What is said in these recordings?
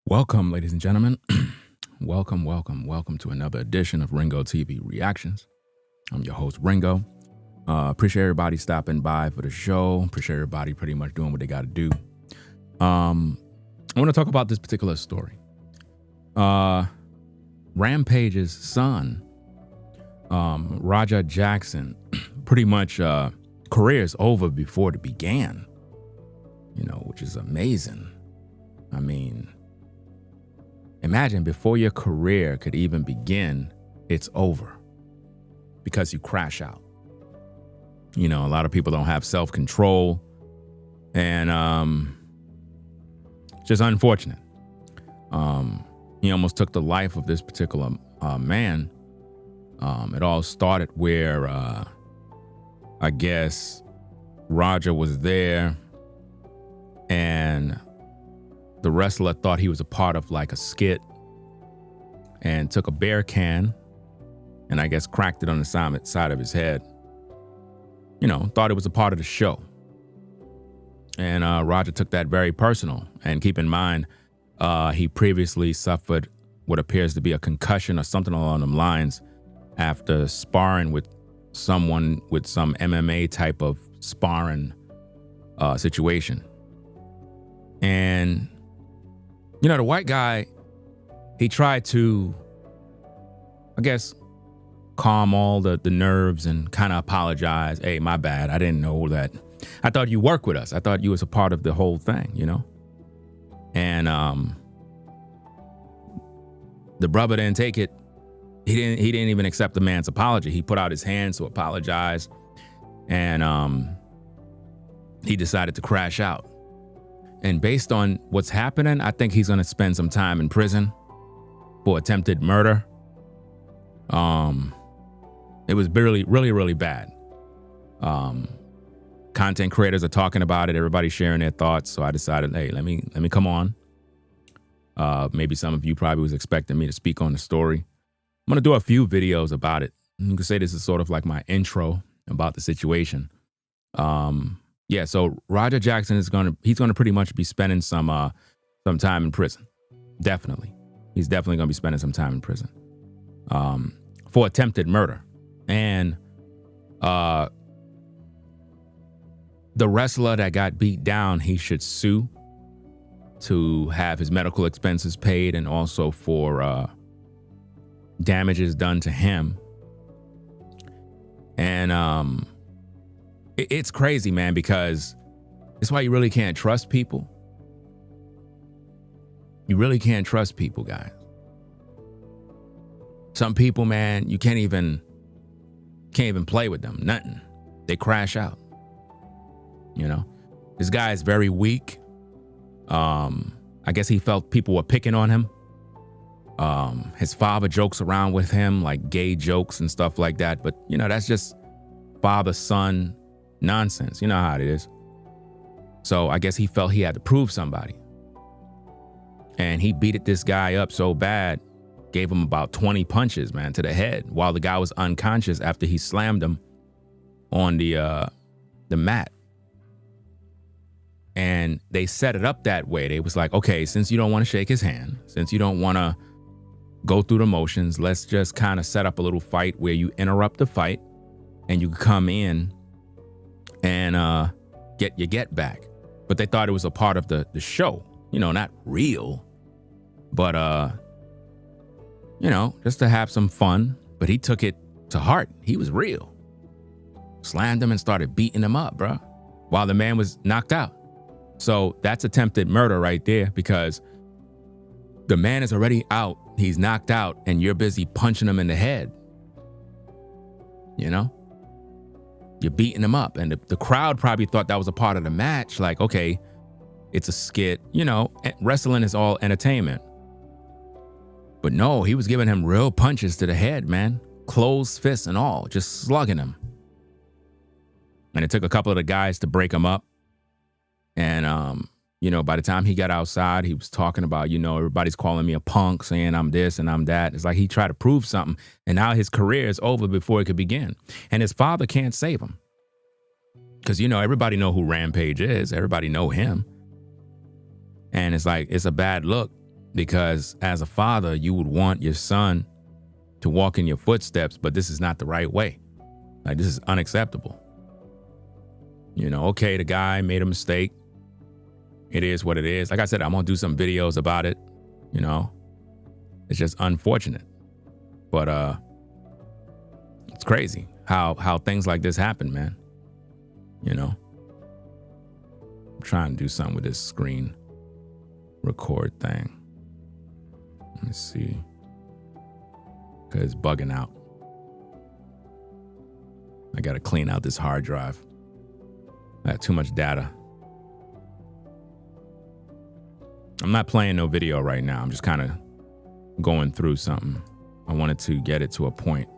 Welcome, ladies and gentlemen. welcome to another edition of Ringo TV Reactions. I'm your host, Ringo. Appreciate everybody stopping by for the show. Appreciate everybody pretty much doing what they got to do. I want to talk about this particular story. Rampage's son, Roger Jackson, pretty much career is over before it began, which is amazing. I mean, imagine before your career could even begin, it's over because you crash out. A lot of people don't have self-control, and just unfortunate. He almost took the life of this particular man. It all started where I guess Roger was there, and the wrestler thought he was a part of like a skit and took a beer can and I guess cracked it on the side of his head. Thought it was a part of the show. And Roger took that very personal. And keep in mind, he previously suffered what appears to be a concussion or something along them lines after sparring with someone with some MMA type of sparring situation. And the white guy, he tried to, I guess, calm all the nerves and kind of apologize. Hey, my bad. I didn't know that. I thought you worked with us. I thought you was a part of the whole thing, And the brother didn't take it. He didn't even accept the man's apology. He put out his hands to apologize, and he decided to crash out. And based on what's happening, I think he's going to spend some time in prison for attempted murder. It was really bad. Content creators are talking about it. Everybody's sharing their thoughts. So I decided, hey, let me come on. Maybe some of you probably was expecting me to speak on the story. I'm going to do a few videos about it. You can say this is sort of like my intro about the situation. Yeah, so Roger Jackson he's gonna pretty much be spending some time in prison. Definitely. He's definitely gonna be spending some time in prison. For attempted murder. And the wrestler that got beat down, he should sue to have his medical expenses paid and also for damages done to him. And it's crazy, man, because it's why you really can't trust people. You really can't trust people, guys. Some people, man, you can't even play with them. Nothing. They crash out. This guy is very weak. I guess he felt people were picking on him. His father jokes around with him, like gay jokes and stuff like that. But, that's just father-son nonsense. You know how it is. So I guess he felt he had to prove somebody. And he beat this guy up so bad, gave him about 20 punches, man, to the head while the guy was unconscious after he slammed him on the mat. And they set it up that way. They was like, okay, since you don't want to shake his hand, since you don't want to go through the motions, let's just kind of set up a little fight where you interrupt the fight and you come in and get your get back. But they thought it was a part of the show, not real, but just to have some fun. But he took it to heart. He was real. Slammed him and started beating him up, bro, while the man was knocked out. So that's attempted murder right there, because the man is already out. He's knocked out and you're busy punching him in the head. You're beating him up, and the crowd probably thought that was a part of the match. Like, okay, it's a skit. Wrestling is all entertainment. But no, he was giving him real punches to the head, man. Closed fists and all, just slugging him. And it took a couple of the guys to break him up. And, by the time he got outside, he was talking about, everybody's calling me a punk, saying I'm this and I'm that. It's like he tried to prove something, and now his career is over before it could begin. And his father can't save him. Because, everybody know who Rampage is. Everybody know him. And it's like, it's a bad look Because as a father, you would want your son to walk in your footsteps, but this is not the right way. Like, this is unacceptable. Okay, the guy made a mistake. It is what it is. Like I said, I'm going to do some videos about it. It's just unfortunate. But it's crazy how things like this happen, man. I'm trying to do something with this screen record thing. Let me see. Because it's bugging out. I got to clean out this hard drive. I have too much data. I'm not playing no video right now. I'm just kind of going through something. I wanted to get it to a point,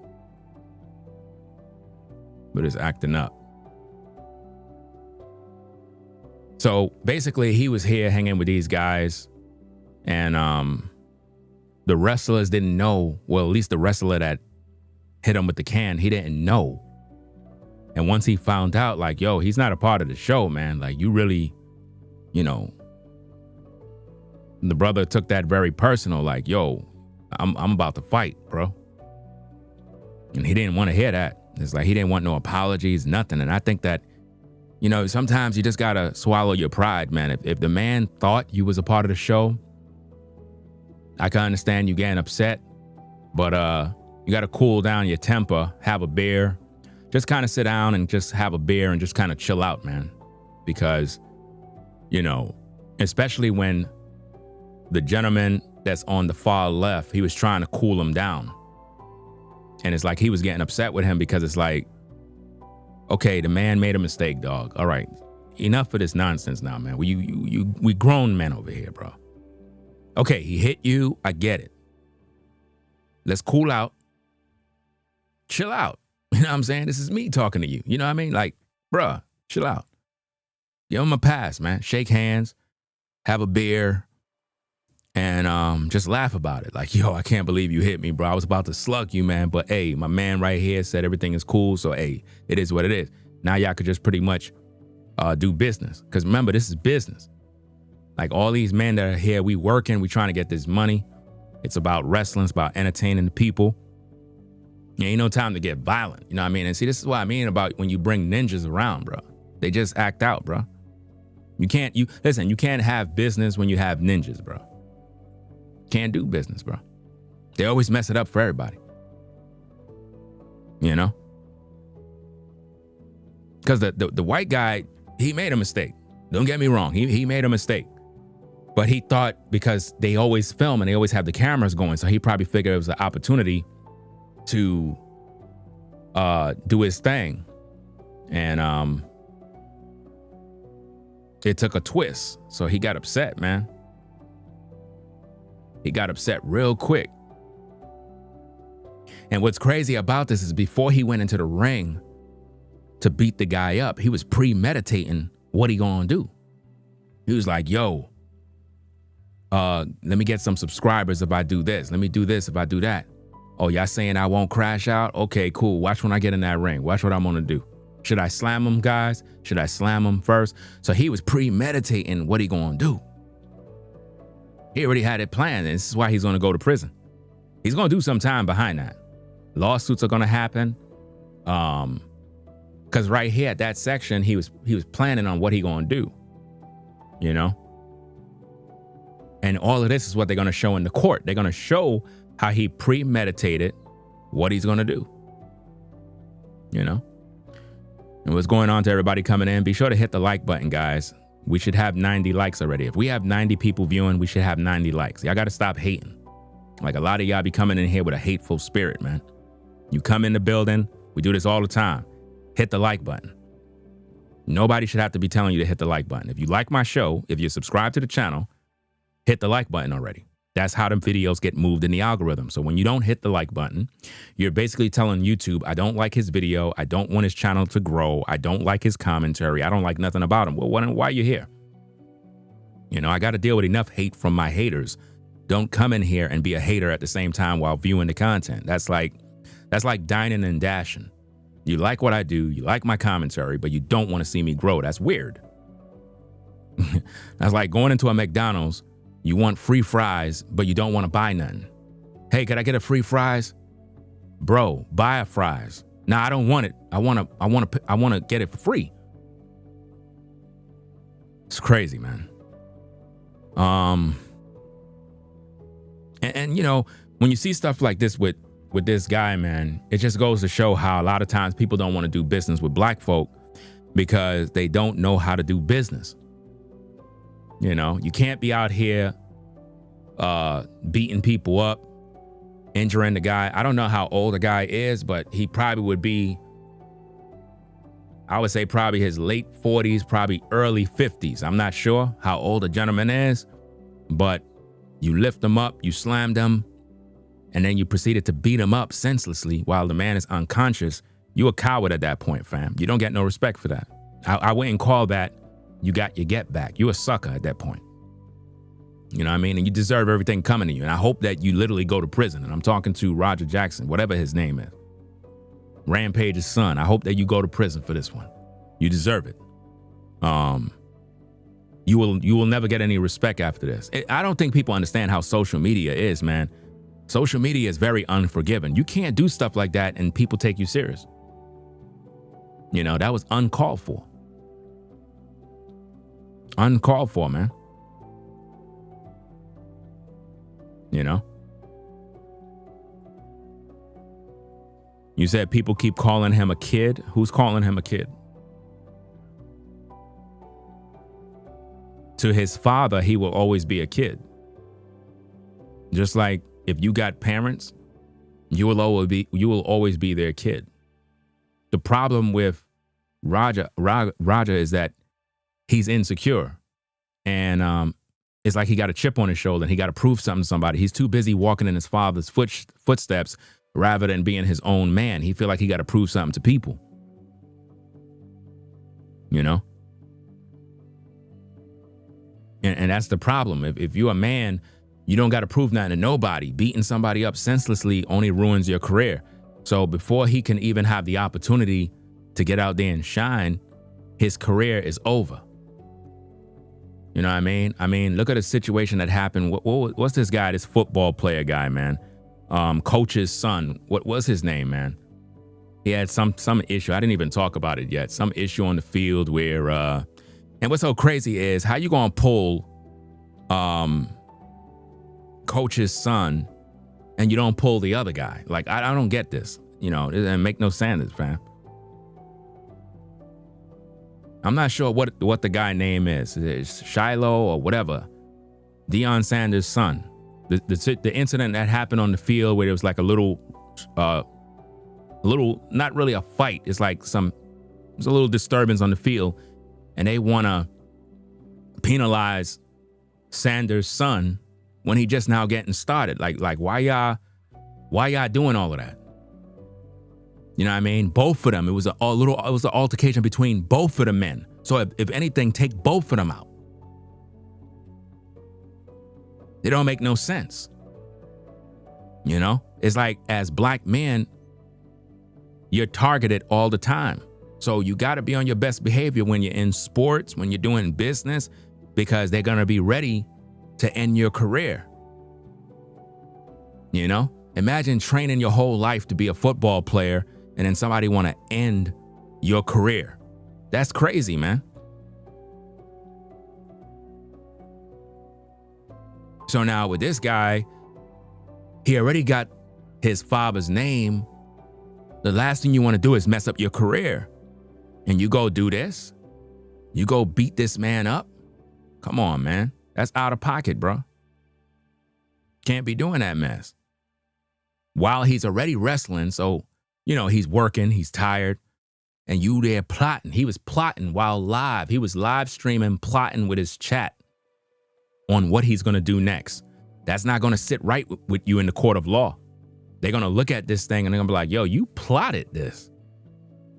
but it's acting up. So basically, he was here hanging with these guys, and the wrestlers didn't know. Well, at least the wrestler that hit him with the can, he didn't know. And once he found out, like, yo, he's not a part of the show, man. Like, you really, the brother took that very personal. Like, yo, I'm about to fight, bro. And he didn't want to hear that. It's like he didn't want no apologies, nothing. And I think that, sometimes you just gotta swallow your pride, man. If the man thought you was a part of the show, I can understand you getting upset, but you gotta cool down your temper, have a beer, just kind of sit down and just have a beer and just kind of chill out, man. Because, especially when the gentleman that's on the far left, he was trying to cool him down. And it's like he was getting upset with him because it's like, okay, the man made a mistake, dog. All right, enough of this nonsense now, man. We grown men over here, bro. Okay, he hit you. I get it. Let's cool out. Chill out. You know what I'm saying? This is me talking to you. You know what I mean? Like, bruh, chill out. Give him a pass, man. Shake hands, have a beer, and just laugh about it. Like, yo, I can't believe you hit me, bro. I was about to slug you, man. But, hey, my man right here said everything is cool. So, hey, it is what it is. Now y'all could just pretty much do business. Because remember, this is business. Like, all these men that are here, we working, we trying to get this money. It's about wrestling. It's about entertaining the people. Ain't no time to get violent. You know what I mean? And see, this is what I mean about when you bring ninjas around, bro. They just act out, bro. You can't have business when you have ninjas, bro. Can't do business, bro. They always mess it up for everybody. Because the white guy, he made a mistake. Don't get me wrong. He made a mistake. But he thought because they always film and they always have the cameras going, so he probably figured it was an opportunity to do his thing. And it took a twist. So he got upset, man. He got upset real quick. And what's crazy about this is before he went into the ring to beat the guy up, he was premeditating what he gonna do. He was like, yo, let me get some subscribers if I do this. Let me do this if I do that. Oh, y'all saying I won't crash out? Okay, cool. Watch when I get in that ring. Watch what I'm gonna do. Should I slam him, guys? Should I slam him first? So he was premeditating what he gonna do. He already had it planned, and this is why he's gonna go to prison. He's gonna do some time behind that. Lawsuits are gonna happen. Because right here at that section, he was planning on what he gonna do. And all of this is what they're gonna show in the court. They're gonna show how he premeditated what he's gonna do. And what's going on to everybody coming in? Be sure to hit the like button, guys. We should have 90 likes already. If we have 90 people viewing, we should have 90 likes. Y'all got to stop hating. Like, a lot of y'all be coming in here with a hateful spirit, man. You come in the building, we do this all the time. Hit the like button. Nobody should have to be telling you to hit the like button. If you like my show, if you subscribe to the channel, hit the like button already. That's how them videos get moved in the algorithm. So when you don't hit the like button, you're basically telling YouTube, I don't like his video. I don't want his channel to grow. I don't like his commentary. I don't like nothing about him. Well, why are you here? I got to deal with enough hate from my haters. Don't come in here and be a hater at the same time while viewing the content. That's like dining and dashing. You like what I do. You like my commentary, but you don't want to see me grow. That's weird. That's like going into a McDonald's You want free fries, but you don't want to buy nothing. Hey, could I get a free fries? Bro, buy a fries. Nah, I don't want it. I want to get it for free. It's crazy, man. And you know, when you see stuff like this with this guy, man, it just goes to show how a lot of times people don't want to do business with black folk because they don't know how to do business. You know, you can't be out here beating people up, injuring the guy. I don't know how old the guy is, but he probably would be, I would say probably his late 40s, probably early 50s. I'm not sure how old the gentleman is, but you lift him up, you slammed him, and then you proceeded to beat him up senselessly while the man is unconscious. You a coward at that point, fam. You don't get no respect for that. I wouldn't call that you got your get back. You a sucker at that point. You know what I mean? And you deserve everything coming to you. And I hope that you literally go to prison. And I'm talking to Roger Jackson, whatever his name is. Rampage's son. I hope that you go to prison for this one. You deserve it. You will never get any respect after this. I don't think people understand how social media is, man. Social media is very unforgiving. You can't do stuff like that and people take you serious. You know, that was uncalled for. Uncalled for, man. You know? You said people keep calling him a kid. Who's calling him a kid? To his father, he will always be a kid. Just like if you got parents, you will always be their kid. The problem with Roger is that he's insecure. And it's like he got a chip on his shoulder and he got to prove something to somebody. He's too busy walking in his father's footsteps rather than being his own man. He feel like he got to prove something to people. You know? And that's the problem. If you're a man, you don't got to prove nothing to nobody. Beating somebody up senselessly only ruins your career. So before he can even have the opportunity to get out there and shine, his career is over. You know what I mean? I mean, look at a situation that happened. What's this guy, this football player guy, man? Coach's son. What was his name, man? He had some issue. I didn't even talk about it yet. Some issue on the field where, and what's so crazy is how you gonna pull Coach's son and you don't pull the other guy? Like, I don't get this. You know, it doesn't make no sense, fam. I'm not sure what the guy name is. It's Shiloh or whatever. Deion Sanders' son. The incident that happened on the field where it was like a little, not really a fight. It's like there's a little disturbance on the field, and they want to penalize Sanders' son when he just now getting started. Like why y'all doing all of that? You know what I mean? Both of them. It was an altercation between both of the men. So if anything, take both of them out. They don't make no sense. You know? It's like as black men, you're targeted all the time. So you got to be on your best behavior when you're in sports, when you're doing business, because they're going to be ready to end your career. You know? Imagine training your whole life to be a football player and then somebody want to end your career. That's crazy, man. So now with this guy, he already got his father's name. The last thing you want to do is mess up your career. And you go do this? You go beat this man up? Come on, man. That's out of pocket, bro. Can't be doing that mess. While he's already wrestling, so, you know, he's working, he's tired, and you there plotting. He was plotting while live. He was live streaming, plotting with his chat on what he's going to do next. That's not going to sit right with you in the court of law. They're going to look at this thing and they're going to be like, yo, you plotted this.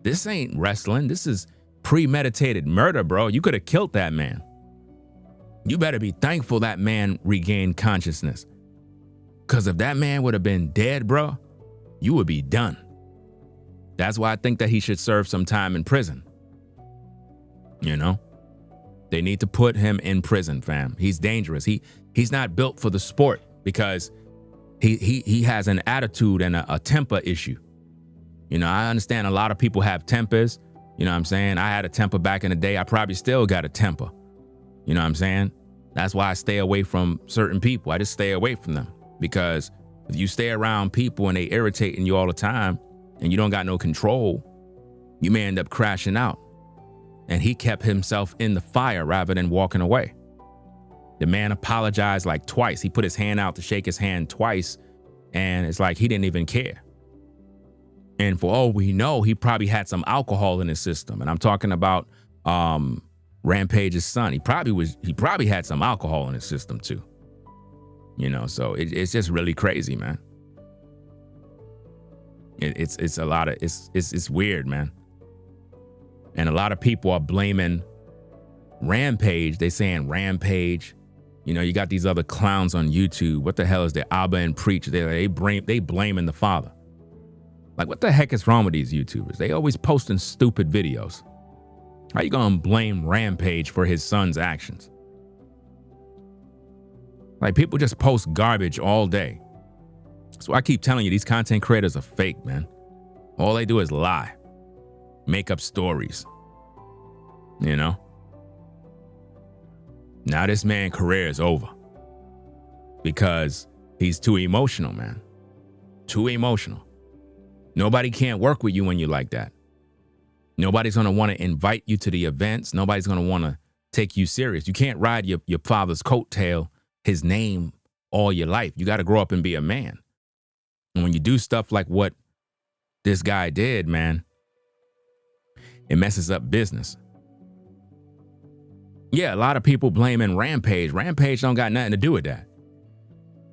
This ain't wrestling. This is premeditated murder, bro. You could have killed that man. You better be thankful that man regained consciousness. Because if that man would have been dead, bro, you would be done. That's why I think that he should serve some time in prison. You know? They need to put him in prison, fam. He's dangerous. He's not built for the sport because he has an attitude and a temper issue. You know, I understand a lot of people have tempers. You know what I'm saying? I had a temper back in the day. I probably still got a temper. You know what I'm saying? That's why I stay away from certain people. I just stay away from them, because if you stay around people and they irritating you all the time and you don't got no control, you may end up crashing out. And he kept himself in the fire rather than walking away. The man apologized like twice. He put his hand out to shake his hand twice, and it's like he didn't even care. And for all we know, he probably had some alcohol in his system. And I'm talking about Rampage's son. He probably had some alcohol in his system too. You know, so it's just really crazy, man. It's a lot of it's weird, man. And a lot of people are blaming Rampage. They saying Rampage. You know, you got these other clowns on YouTube. What the hell is their Abba and Preach? They blaming the father. Like, what the heck is wrong with these YouTubers? They always posting stupid videos. How you gonna blame Rampage for his son's actions? Like, people just post garbage all day. So I keep telling you, these content creators are fake, man. All they do is lie. Make up stories, you know? Now this man's career is over because he's too emotional, man. Too emotional. Nobody can't work with you when you're like that. Nobody's going to want to invite you to the events. Nobody's going to want to take you serious. You can't ride your father's coattail, his name, all your life. You got to grow up and be a man. And when you do stuff like what this guy did, man, it messes up business. Yeah, a lot of people blaming Rampage. Rampage don't got nothing to do with that.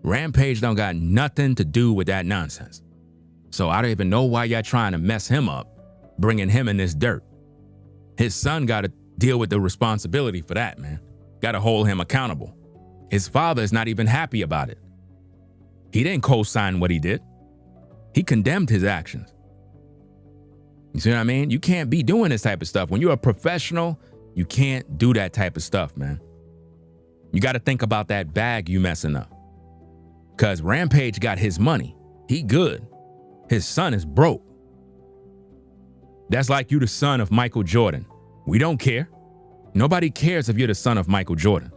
Rampage don't got nothing to do with that nonsense. So I don't even know why y'all trying to mess him up, bringing him in this dirt. His son got to deal with the responsibility for that, man. Got to hold him accountable. His father is not even happy about it. He didn't co-sign what he did. He condemned his actions. You see what I mean? You can't be doing this type of stuff. When you're a professional, you can't do that type of stuff, man. You got to think about that bag you messing up. Because Rampage got his money. He good. His son is broke. That's like you the son of Michael Jordan. We don't care. Nobody cares if you're the son of Michael Jordan.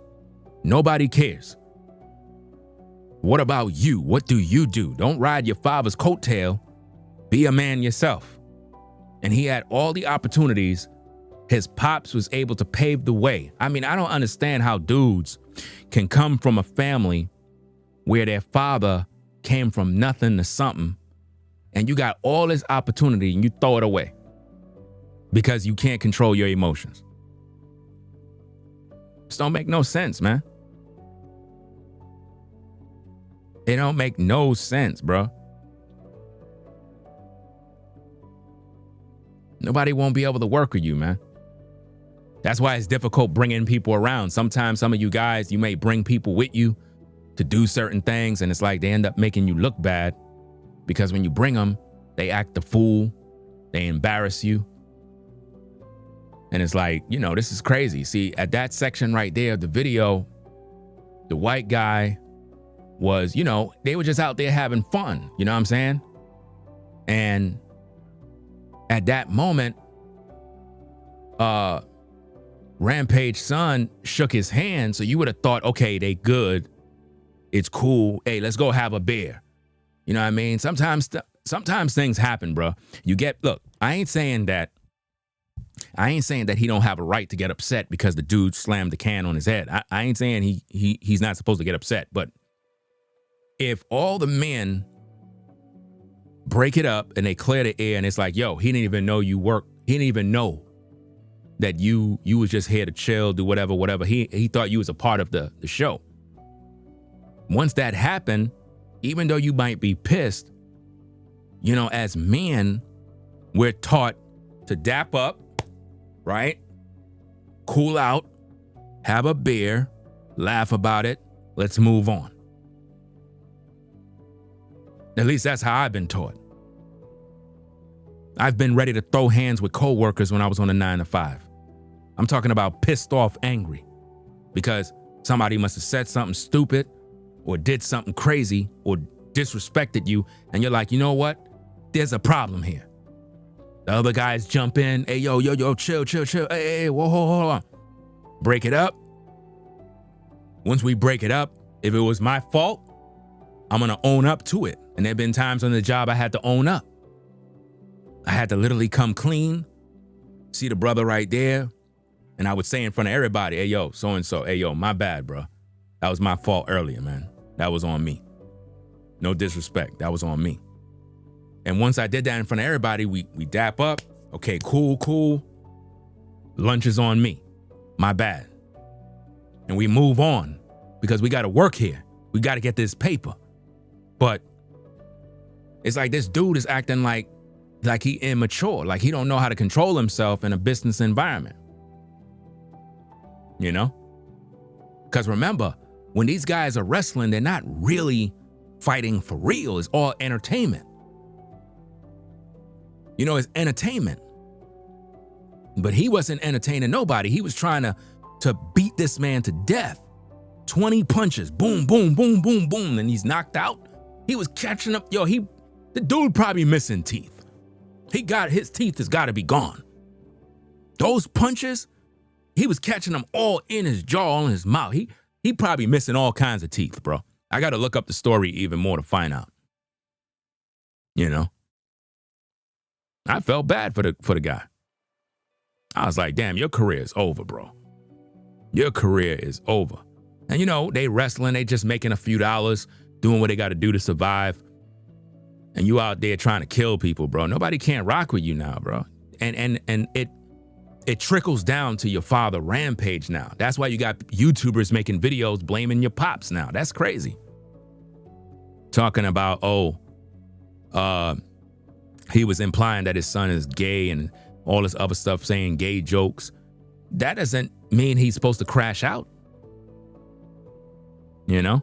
Nobody cares. What about you? What do you do? Don't ride your father's coattail. Be a man yourself. And he had all the opportunities. His pops was able to pave the way. I mean, I don't understand how dudes can come from a family where their father came from nothing to something, and you got all this opportunity and you throw it away because you can't control your emotions. This don't make no sense, man. It don't make no sense, bro. Nobody won't be able to work with you, man. That's why it's difficult bringing people around. Sometimes some of you guys, you may bring people with you to do certain things, and it's like they end up making you look bad because when you bring them, they act the fool, they embarrass you. And it's like, you know, this is crazy. See, at that section right there of the video, the white guy was, you know, they were just out there having fun, you know what I'm saying? And at that moment, Rampage's son shook his hand, so you would have thought, okay, they good. It's cool. Hey, let's go have a beer. You know what I mean? Sometimes things happen, bro. Look, I ain't saying that he don't have a right to get upset because the dude slammed the can on his head. I ain't saying he's not supposed to get upset, but if all the men break it up and they clear the air and it's like, yo, he didn't even know you work. He didn't even know that you was just here to chill, do whatever. He thought you was a part of the show. Once that happened, even though you might be pissed, you know, as men, we're taught to dap up, right? Cool out, have a beer, laugh about it, let's move on. At least that's how I've been taught. I've been ready to throw hands with coworkers when I was on a 9 to 5. I'm talking about pissed off angry because somebody must have said something stupid or did something crazy or disrespected you. And you're like, you know what? There's a problem here. The other guys jump in. Hey, yo, chill. Hey, whoa, hold on. Break it up. Once we break it up, if it was my fault, I'm going to own up to it. And there have been times on the job I had to own up. I had to literally come clean, see the brother right there, and I would say in front of everybody, hey, yo, so-and-so, hey, yo, my bad, bro. That was my fault earlier, man. That was on me. No disrespect. That was on me. And once I did that in front of everybody, we dap up. Okay, cool. Lunch is on me. My bad. And we move on because we got to work here. We got to get this paper. But it's like this dude is acting like he immature, like he don't know how to control himself in a business environment. You know? Because remember, when these guys are wrestling, they're not really fighting for real. It's all entertainment. You know, it's entertainment. But he wasn't entertaining nobody. He was trying to beat this man to death. 20 punches, boom, boom, boom, boom, boom, and he's knocked out. He was catching up. Yo, the dude probably missing teeth. His teeth has got to be gone. Those punches, he was catching them all in his jaw, all in his mouth. He probably missing all kinds of teeth, bro. I got to look up the story even more to find out. You know? I felt bad for the guy. I was like, damn, your career is over, bro. Your career is over. And you know, they wrestling, they just making a few dollars, doing what they got to do to survive. And you out there trying to kill people, bro. Nobody can't rock with you now, bro. And it trickles down to your father Rampage now. That's why you got YouTubers making videos blaming your pops now. That's crazy. Talking about, he was implying that his son is gay and all this other stuff, saying gay jokes. That doesn't mean he's supposed to crash out. You know?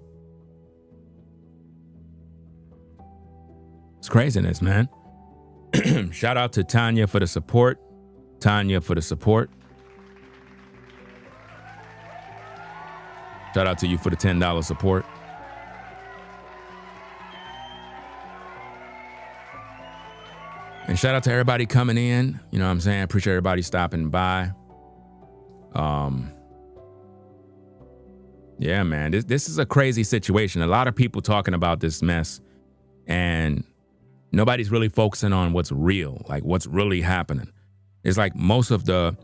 It's craziness, man. Shout out to Tanya for the support. Shout out to you for the $10 support. And shout out to everybody coming in. You know what I'm saying? I appreciate everybody stopping by. Yeah, man, this is a crazy situation. A lot of people talking about this mess and nobody's really focusing on what's real, like what's really happening. It's like most of the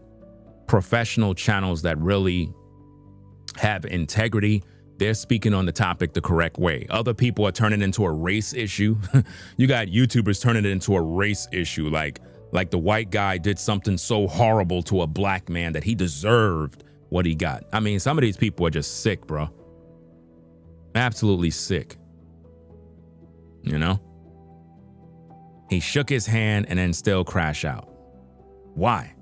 professional channels that really have integrity, they're speaking on the topic the correct way. Other people are turning it into a race issue. You got YouTubers turning it into a race issue, like the white guy did something so horrible to a black man that he deserved what he got. I mean, some of these people are just sick, bro. Absolutely sick. You know? He shook his hand and then still crash out. Why?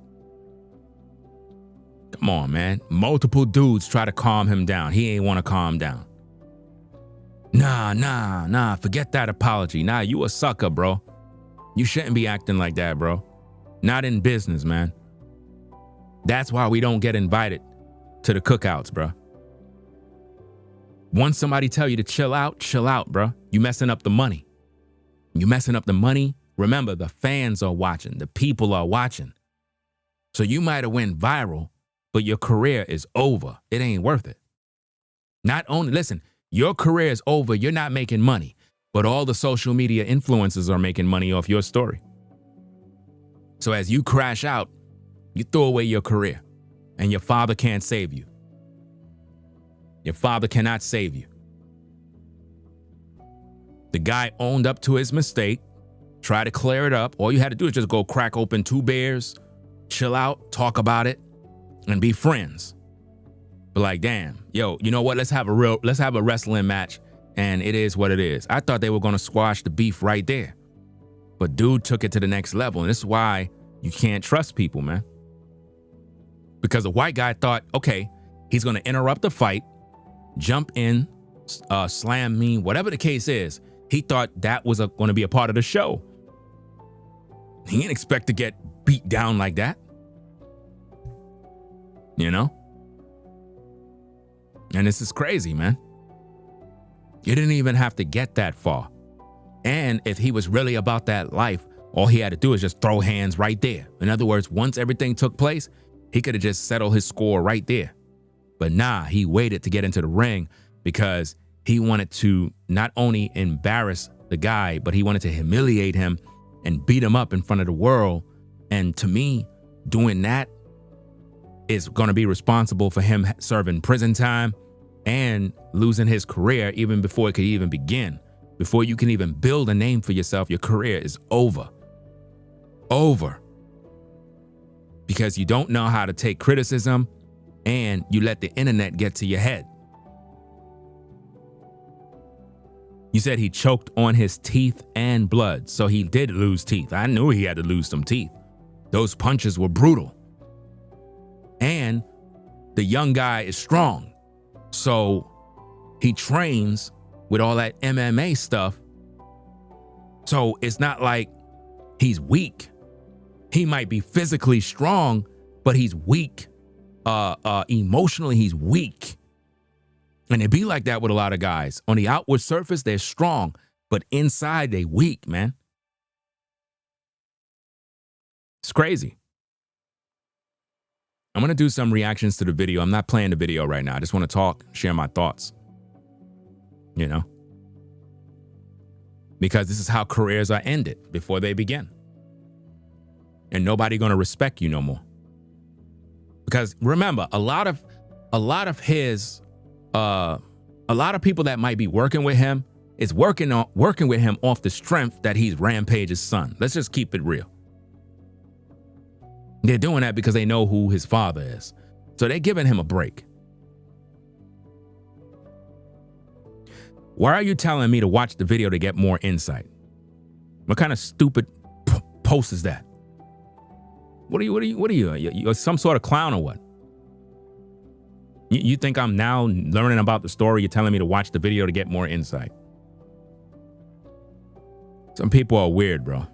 Come on, man. Multiple dudes try to calm him down. He ain't want to calm down. Nah. Forget that apology. Nah, you a sucker, bro. You shouldn't be acting like that, bro. Not in business, man. That's why we don't get invited to the cookouts, bro. Once somebody tell you to chill out, bro. You messing up the money. Remember, the fans are watching. The people are watching. So you might have went viral, but your career is over. It ain't worth it. Not only, listen, your career is over. You're not making money, but all the social media influencers are making money off your story. So as you crash out, you throw away your career and your father can't save you. Your father cannot save you. The guy owned up to his mistake, tried to clear it up. All you had to do is just go crack open 2 beers, chill out, talk about it, and be friends. But like, damn, yo, you know what? Let's have a wrestling match, and it is what it is. I thought they were gonna squash the beef right there. But dude took it to the next level, and this is why you can't trust people, man. Because the white guy thought, okay, he's gonna interrupt the fight, jump in, slam me, whatever the case is. He thought that was going to be a part of the show. He didn't expect to get beat down like that. you know? And this is crazy, man. You didn't even have to get that far. And if he was really about that life, all he had to do is just throw hands right there. In other words, once everything took place, he could have just settled his score right there. But nah, he waited to get into the ring because he wanted to not only embarrass the guy, but he wanted to humiliate him and beat him up in front of the world. And to me, doing that is going to be responsible for him serving prison time and losing his career even before it could even begin. Before you can even build a name for yourself, your career is over. Over. Because you don't know how to take criticism and you let the internet get to your head. You said he choked on his teeth and blood, so he did lose teeth. I knew he had to lose some teeth. Those punches were brutal. And the young guy is strong. So he trains with all that MMA stuff. So it's not like he's weak. He might be physically strong, but he's weak. Emotionally, he's weak. And it be like that with a lot of guys. On the outward surface, they're strong, but inside they weak, man. It's crazy. I'm going to do some reactions to the video. I'm not playing the video right now. I just want to talk, share my thoughts. You know? Because this is how careers are ended before they begin. And nobody going to respect you no more. Because remember, a lot of people that might be working with him is working with him off the strength that he's Rampage's son. Let's just keep it real. They're doing that because they know who his father is. So they're giving him a break. Why are you telling me to watch the video to get more insight? What kind of stupid post is that? What are you? You're some sort of clown or what? You think I'm now learning about the story? You're telling me to watch the video to get more insight. Some people are weird, bro.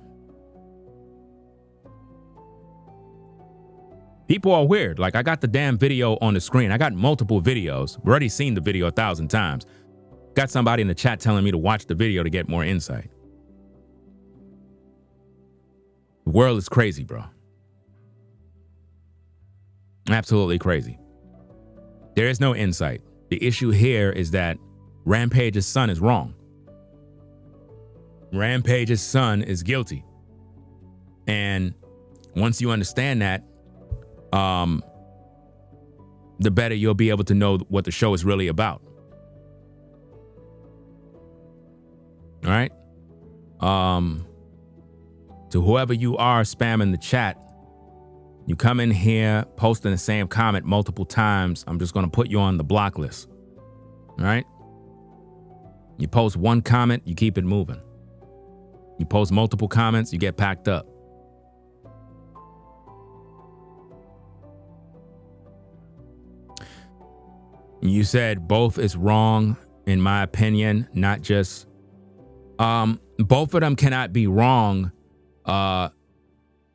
People are weird. Like, I got the damn video on the screen. I got multiple videos. I've already seen the video 1,000 times. Got somebody in the chat telling me to watch the video to get more insight. The world is crazy, bro. Absolutely crazy. There is no insight. The issue here is that Rampage's son is wrong. Rampage's son is guilty. And once you understand that, the better you'll be able to know what the show is really about. All right? To whoever you are spamming the chat, you come in here posting the same comment multiple times, I'm just going to put you on the block list. All right? You post one comment, you keep it moving. You post multiple comments, you get packed up. You said both is wrong, in my opinion, not just... both of them cannot be wrong.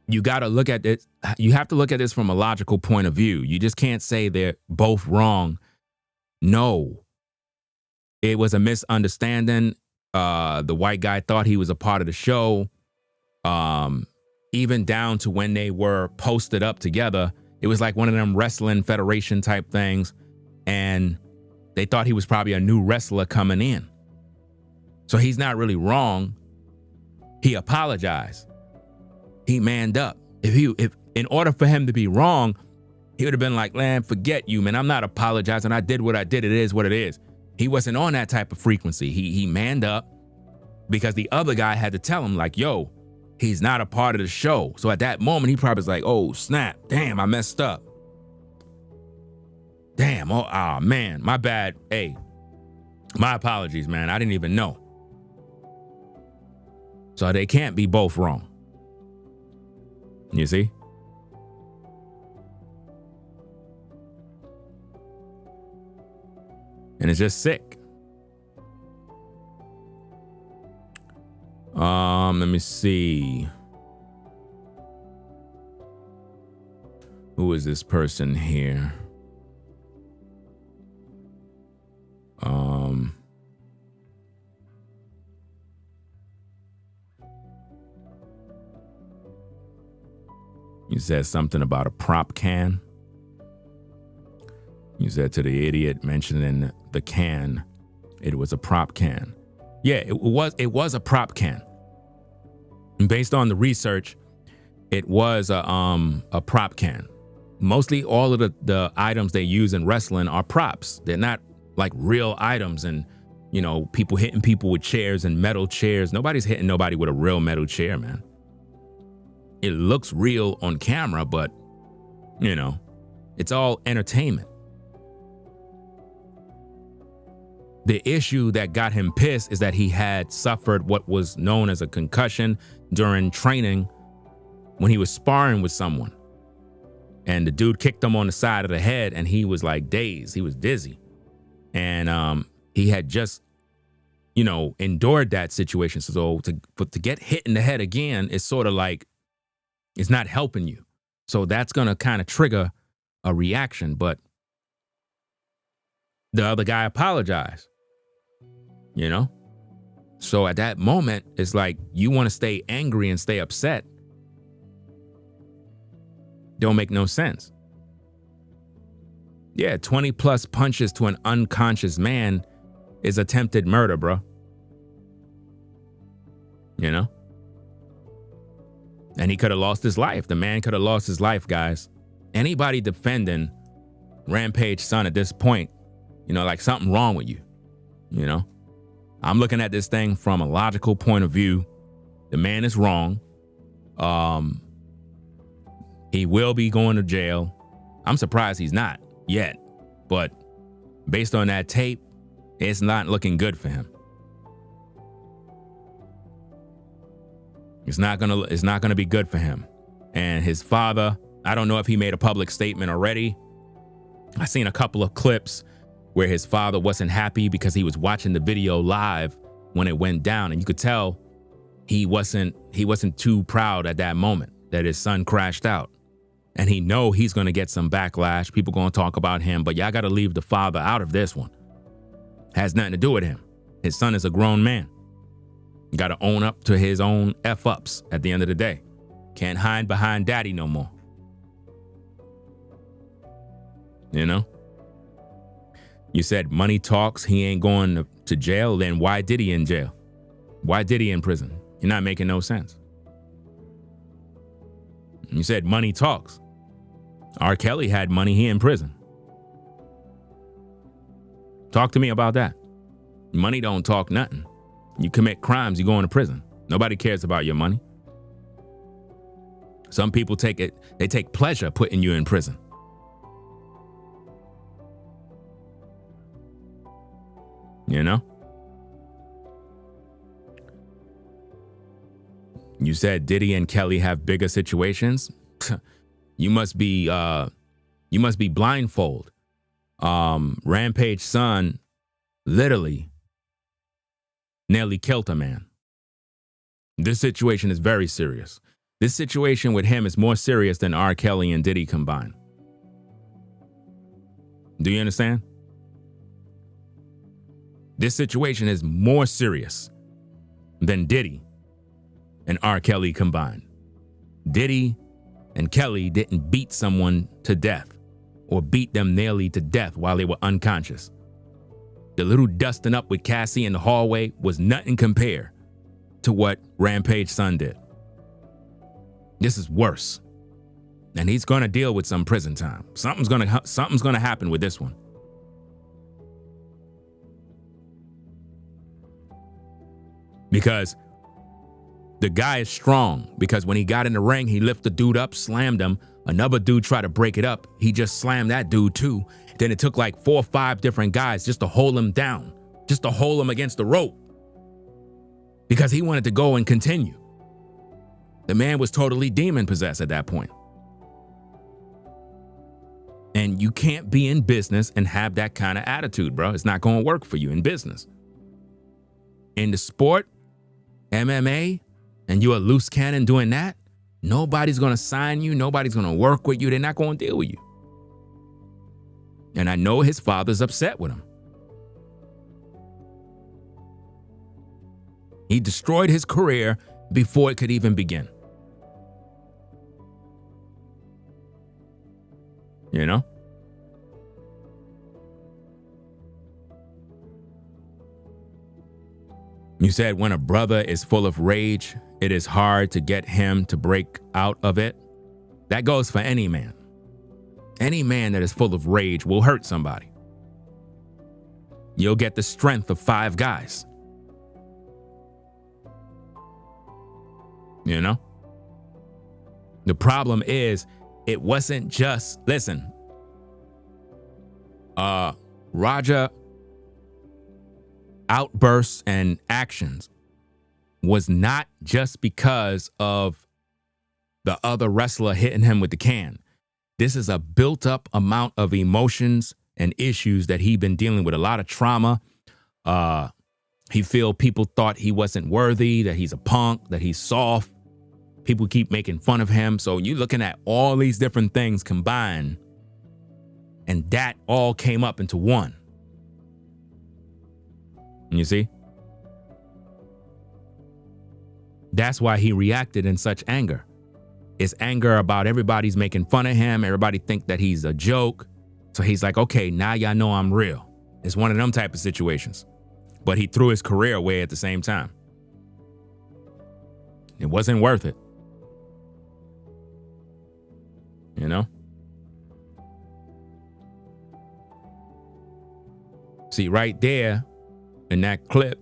You got to look at it. You have to look at this from a logical point of view. You just can't say they're both wrong. No. It was a misunderstanding. The white guy thought he was a part of the show. Even down to when they were posted up together, it was like one of them wrestling federation type things. And they thought he was probably a new wrestler coming in. So he's not really wrong. He apologized. He manned up. If in order for him to be wrong, he would have been like, man, forget you, man. I'm not apologizing. I did what I did. It is what it is. He wasn't on that type of frequency. He manned up because the other guy had to tell him like, yo, he's not a part of the show. So at that moment, he probably was like, oh, snap. Damn, I messed up. Damn. Oh, man, my bad. Hey, my apologies, man. I didn't even know. So they can't be both wrong. You see? And it's just sick. Let me see. Who is this person here? You said something about a prop can. You said to the idiot mentioning the can, it was a prop can. Yeah, it was a prop can. And based on the research, it was a prop can. Mostly all of the items they use in wrestling are props. They're not like real items and, you know, people hitting people with chairs and metal chairs. Nobody's hitting nobody with a real metal chair, man. It looks real on camera, but, you know, it's all entertainment. The issue that got him pissed is that he had suffered what was known as a concussion during training when he was sparring with someone. And the dude kicked him on the side of the head and he was like dazed. He was dizzy. And he had just, you know, endured that situation. So to get hit in the head again is sort of like, it's not helping you. So that's going to kind of trigger a reaction. But the other guy apologized, you know? So at that moment, it's like you want to stay angry and stay upset. Don't make no sense. Yeah, 20 plus punches to an unconscious man is attempted murder, bro. You know? And he could have lost his life. The man could have lost his life, guys. Anybody defending Rampage son at this point, you know, like something wrong with you, you know? I'm looking at this thing from a logical point of view. The man is wrong. He will be going to jail. I'm surprised he's not yet, but based on that tape, it's not looking good for him. It's not gonna be good for him. And his father, I don't know if he made a public statement already. I seen a couple of clips where his father wasn't happy because he was watching the video live when it went down, and you could tell he wasn't too proud at that moment that his son crashed out. And he know he's gonna get some backlash. People gonna talk about him, but y'all gotta leave the father out of this one. Has nothing to do with him. His son is a grown man. You gotta own up to his own F-ups at the end of the day. Can't hide behind daddy no more. You know? You said money talks, he ain't going to jail, then why did he in jail? Why did he in prison? You're not making no sense. You said money talks. R. Kelly had money, he in prison. Talk to me about that. Money don't talk nothing. You commit crimes, you go into prison. Nobody cares about your money. Some people they take pleasure putting you in prison. You know? You said Diddy and Kelly have bigger situations. You must be blindfold. Rampage son literally nearly killed a man. This situation is very serious. This situation with him is more serious than R. Kelly and Diddy combined. Do you understand? This situation is more serious than Diddy and R. Kelly combined. Diddy and Kelly didn't beat someone to death or beat them nearly to death while they were unconscious. The little dusting up with Cassie in the hallway was nothing compared to what Rampage son did. This is worse. And he's going to deal with some prison time. Something's going to happen with this one. Because the guy is strong, because when he got in the ring, he lifted the dude up, slammed him. Another dude tried to break it up. He just slammed that dude too. Then it took like 4 or 5 different guys just to hold him down, just to hold him against the rope, because he wanted to go and continue. The man was totally demon possessed at that point. And you can't be in business and have that kind of attitude, bro. It's not going to work for you in business. In the sport, MMA, and you're a loose cannon doing that, Nobody's going to sign you. Nobody's going to work with you. They're not going to deal with you. And I know his father's upset with him. He destroyed his career before it could even begin. You know? You said when a brother is full of rage, it is hard to get him to break out of it. That goes for any man. Any man that is full of rage will hurt somebody. You'll get the strength of 5 guys. You know? The problem is, it wasn't just, listen, Raja outbursts and actions was not just because of the other wrestler hitting him with the can. This is a built up amount of emotions and issues that he'd been dealing with, a lot of trauma. He feel people thought he wasn't worthy, that he's a punk, that he's soft. People keep making fun of him. So you're looking at all these different things combined, and that all came up into one. You see? That's why he reacted in such anger. It's anger about everybody's making fun of him. Everybody think that he's a joke. So he's like, okay, now y'all know I'm real. It's one of them type of situations. But he threw his career away at the same time. It wasn't worth it. You know? See, right there in that clip,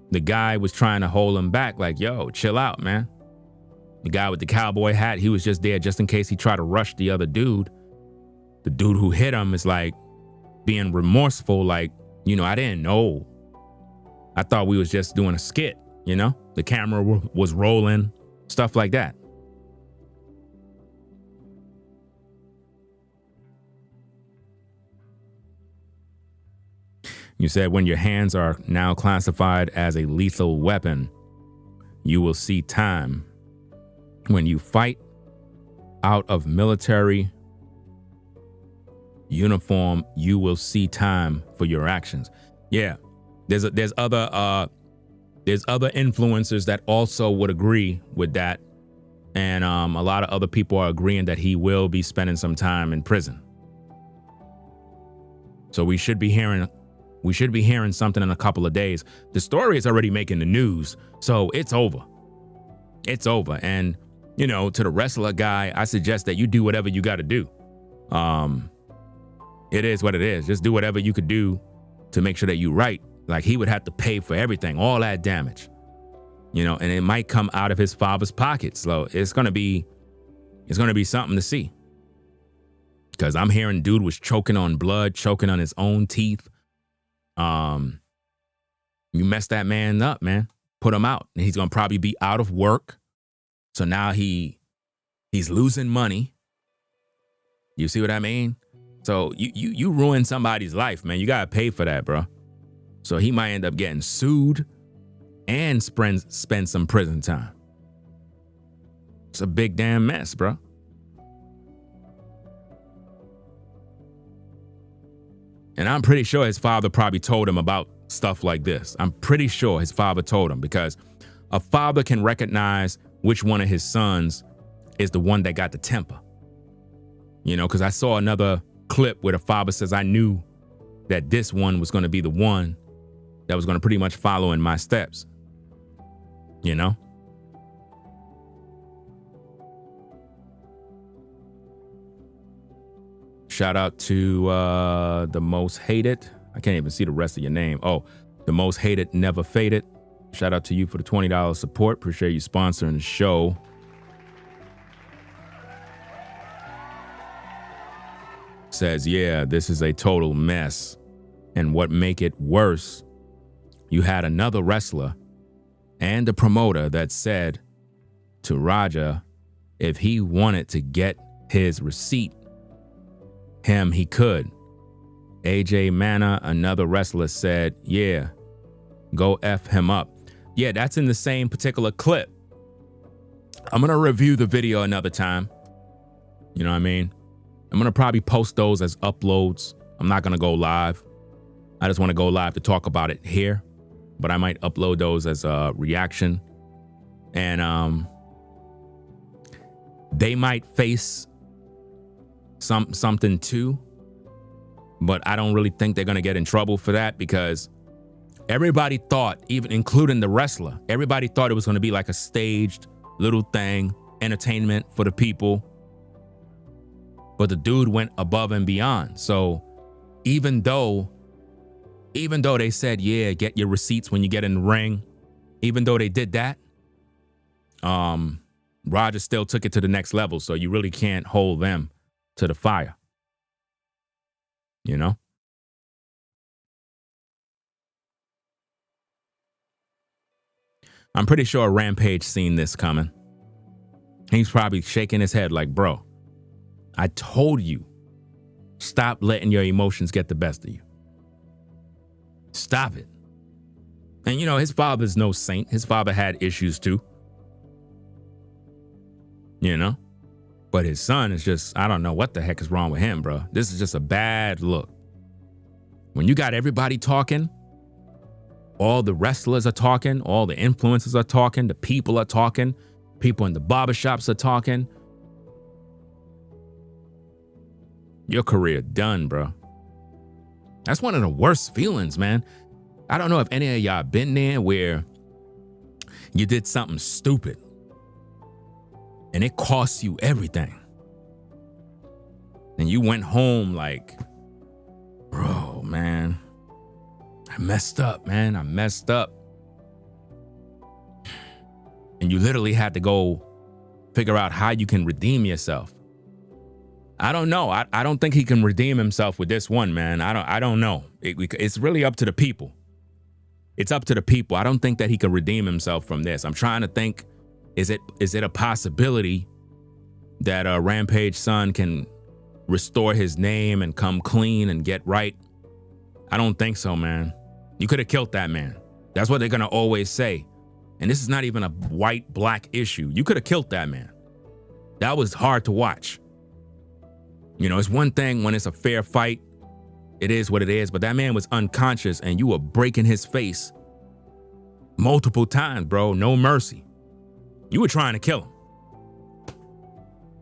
the guy was trying to hold him back like, yo, chill out, man. The guy with the cowboy hat, he was just there just in case he tried to rush the other dude. The dude who hit him is like being remorseful, like, you know, I didn't know. I thought we was just doing a skit, you know? The camera was rolling, stuff like that. You said when your hands are now classified as a lethal weapon, you will see time. When you fight out of military uniform, you will see time for your actions. Yeah, there's other influencers that also would agree with that, and a lot of other people are agreeing that he will be spending some time in prison. So we should be hearing something in a couple of days. The story is already making the news, so it's over. It's over. And, you know, to the wrestler guy, I suggest that you do whatever you got to do. It is what it is. Just do whatever you could do to make sure that you right. Like, he would have to pay for everything, all that damage, you know, and it might come out of his father's pocket. So it's going to be something to see. Because I'm hearing dude was choking on blood, choking on his own teeth. You mess that man up, man. Put him out. And he's going to probably be out of work. So now he's losing money. You see what I mean? So you ruin somebody's life, man. You got to pay for that, bro. So he might end up getting sued and spend some prison time. It's a big damn mess, bro. And I'm pretty sure his father probably told him about stuff like this. I'm pretty sure his father told him, because a father can recognize which one of his sons is the one that got the temper. You know, because I saw another clip where the father says, I knew that this one was going to be the one that was going to pretty much follow in my steps. You know? Shout out to the most hated. I can't even see the rest of your name. Oh, the most hated never faded. Shout out to you for the $20 support. Appreciate you sponsoring the show. Says, yeah, this is a total mess. And what make it worse, you had another wrestler and the promoter that said to Raja, if he wanted to get his receipt, he could. AJ Mana, another wrestler, said, yeah, go F him up. Yeah, that's in the same particular clip. I'm going to review the video another time. You know what I mean? I'm going to probably post those as uploads. I'm not going to go live. I just want to go live to talk about it here, but I might upload those as a reaction. And they might face something too, but I don't really think they're going to get in trouble for that, because everybody thought, even including the wrestler, everybody thought it was going to be like a staged little thing, entertainment for the people. But the dude went above and beyond. So even though they said, yeah, get your receipts when you get in the ring, even though they did that, Roger still took it to the next level. So you really can't hold them to the fire. You know? I'm pretty sure Rampage seen this coming. He's probably shaking his head like, bro, I told you, stop letting your emotions get the best of you. Stop it. And you know, his father's no saint. His father had issues too. You know? But his son is just, I don't know what the heck is wrong with him, bro. This is just a bad look. When you got everybody talking, all the wrestlers are talking, all the influencers are talking, the people are talking, people in the barbershops are talking. Your career done, bro. That's one of the worst feelings, man. I don't know if any of y'all been there where you did something stupid and it cost you everything. And you went home like, bro, man, I messed up, man. I messed up. And you literally had to go figure out how you can redeem yourself. I don't know. I don't think he can redeem himself with this one, man. I don't know. It's really up to the people. It's up to the people. I don't think that he can redeem himself from this. I'm trying to think, is it a possibility that Rampage's son can restore his name and come clean and get right? I don't think so, man. You could have killed that man. That's what they're going to always say. And this is not even a white-black issue. You could have killed that man. That was hard to watch. You know, it's one thing when it's a fair fight. It is what it is. But that man was unconscious and you were breaking his face multiple times, bro. No mercy. You were trying to kill him.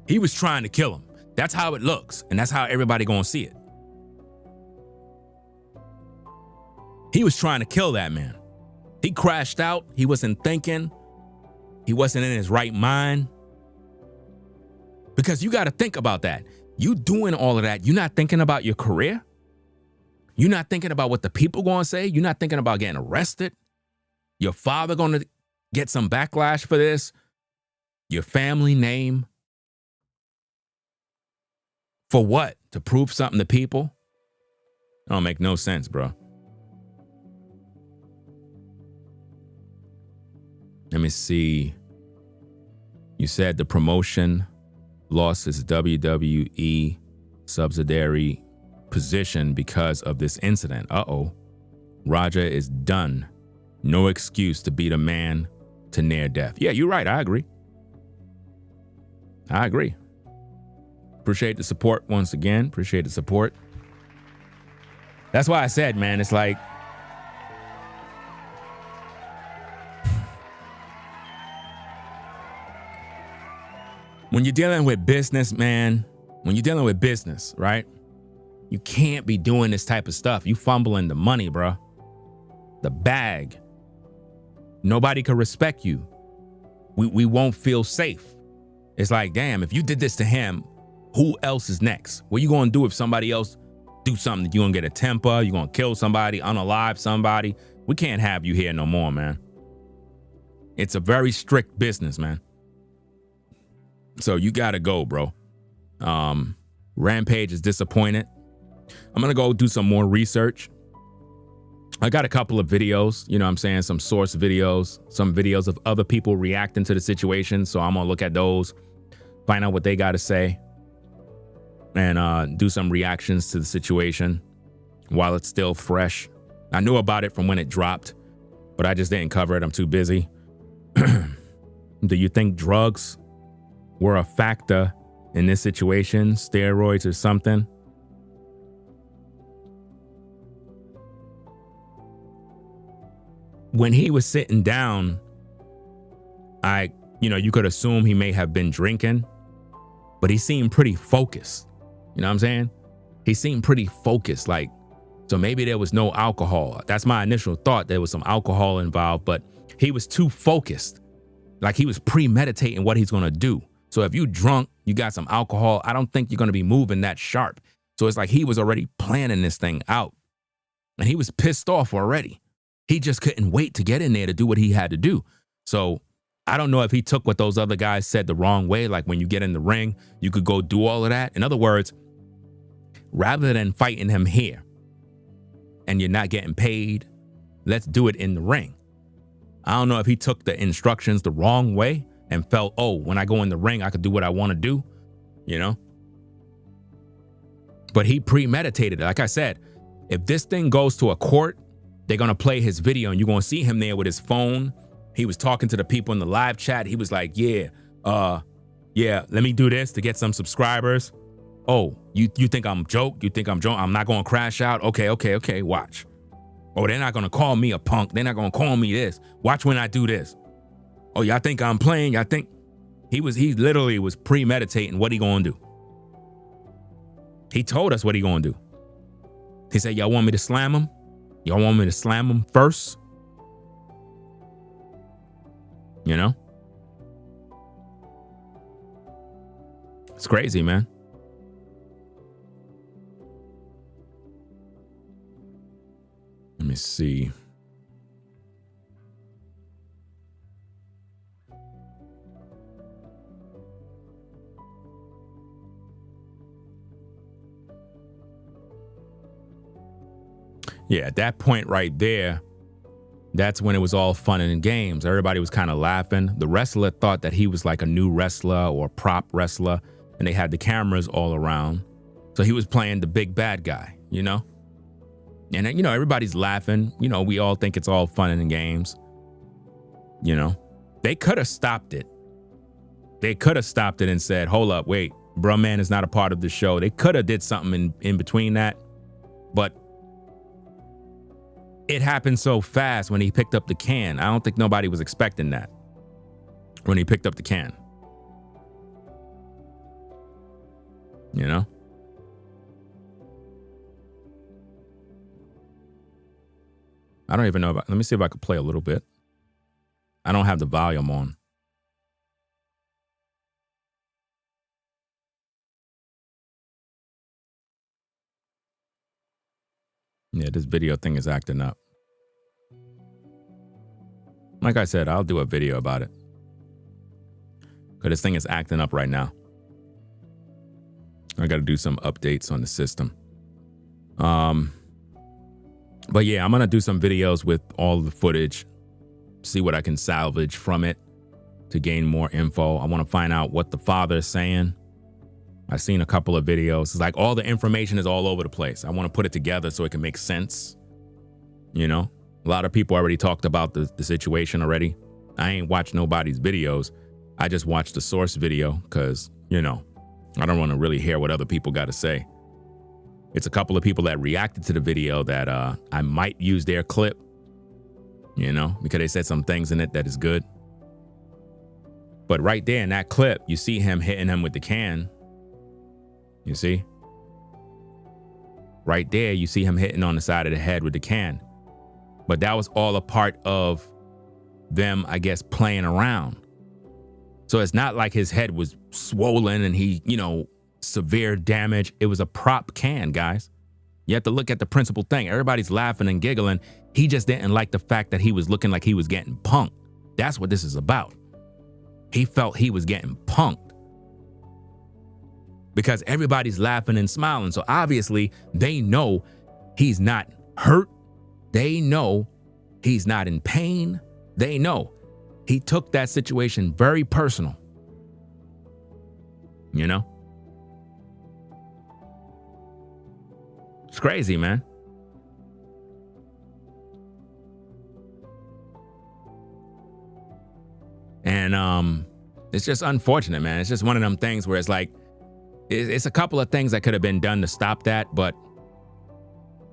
He was trying to kill him. That's how it looks. And that's how everybody gonna see it. He was trying to kill that man. He crashed out. He wasn't thinking. He wasn't in his right mind. Because you got to think about that. You doing all of that. You're not thinking about your career. You're not thinking about what the people going to say. You're not thinking about getting arrested. Your father going to get some backlash for this. Your family name. For what? To prove something to people? That don't make no sense, bro. Let me see. You said the promotion lost its WWE subsidiary position because of this incident. Uh-oh. Roger is done. No excuse to beat a man to near death. Yeah, you're right. I agree. I agree. Appreciate the support once again. Appreciate the support. That's why I said, man, it's like, when you're dealing with business, man, when you're dealing with business, right? You can't be doing this type of stuff. You fumbling the money, bro. The bag. Nobody can respect you. We won't feel safe. It's like, damn, if you did this to him, who else is next? What you gonna do if somebody else do something? You gonna get a temper? You gonna kill somebody, unalive somebody? We can't have you here no more, man. It's a very strict business, man. So you gotta go, bro. Rampage is disappointed. I'm gonna go do some more research. I got a couple of videos, you know what I'm saying, some source videos, some videos of other people reacting to the situation. So I'm gonna look at those, find out what they gotta say, and do some reactions to the situation while it's still fresh. I knew about it from when it dropped, but I just didn't cover it. I'm too busy. Do you think drugs were a factor in this situation? Steroids or something? When he was sitting down, you could assume he may have been drinking, but he seemed pretty focused. You know what I'm saying? He seemed pretty focused. Like, so maybe there was no alcohol. That's my initial thought. There was some alcohol involved, but he was too focused. Like he was premeditating what he's going to do. So if you drunk, you got some alcohol, I don't think you're going to be moving that sharp. So it's like he was already planning this thing out and he was pissed off already. He just couldn't wait to get in there to do what he had to do. So I don't know if he took what those other guys said the wrong way. Like when you get in the ring, you could go do all of that. In other words, rather than fighting him here and you're not getting paid, let's do it in the ring. I don't know if he took the instructions the wrong way and felt, oh, when I go in the ring, I could do what I want to do, But he premeditated it. Like I said, if this thing goes to a court, they're going to play his video and you're going to see him there with his phone. He was talking to the people in the live chat. He was like, yeah, let me do this to get some subscribers. Oh, you think I'm joke? You think I'm joke? I'm not going to crash out? Okay, watch. Oh, they're not going to call me a punk. They're not going to call me this. Watch when I do this. Oh, y'all think I'm playing? Y'all think? He literally was premeditating what he going to do. He told us what he going to do. He said, y'all want me to slam him? Y'all want me to slam him first? It's crazy, man. Let me see. Yeah, at that point right there, that's when it was all fun and games. Everybody was kind of laughing. The wrestler thought that he was like a new wrestler or prop wrestler, and they had the cameras all around. So he was playing the big bad guy, And, everybody's laughing. We all think it's all fun and games. They could have stopped it. They could have stopped it and said, hold up, wait, bruh man is not a part of the show. They could have did something in between that. But it happened so fast when he picked up the can. I don't think nobody was expecting that when he picked up the can. I don't even know let me see if I could play a little bit. I don't have the volume on. Yeah, this video thing is acting up. Like I said, I'll do a video about it. Because this thing is acting up right now. I got to do some updates on the system. But yeah, I'm going to do some videos with all the footage, see what I can salvage from it to gain more info. I want to find out what the father is saying. I've seen a couple of videos. It's like all the information is all over the place. I want to put it together so it can make sense. A lot of people already talked about the situation already. I ain't watched nobody's videos. I just watched the source video because, I don't want to really hear what other people got to say. It's a couple of people that reacted to the video that I might use their clip, because they said some things in it that is good. But right there in that clip, you see him hitting him with the can. You see? Right there, you see him hitting on the side of the head with the can. But that was all a part of them, I guess, playing around. So it's not like his head was swollen and he, severe damage. It was a prop can, guys. You have to look at the principal thing. Everybody's laughing and giggling. He just didn't like the fact that he was looking like he was getting punked. That's what this is about. He felt he was getting punked because everybody's laughing and smiling. So obviously they know he's not hurt. They know he's not in pain. They know he took that situation very personal. It's crazy, man. And it's just unfortunate, man. It's just one of them things where it's like, it's a couple of things that could have been done to stop that. But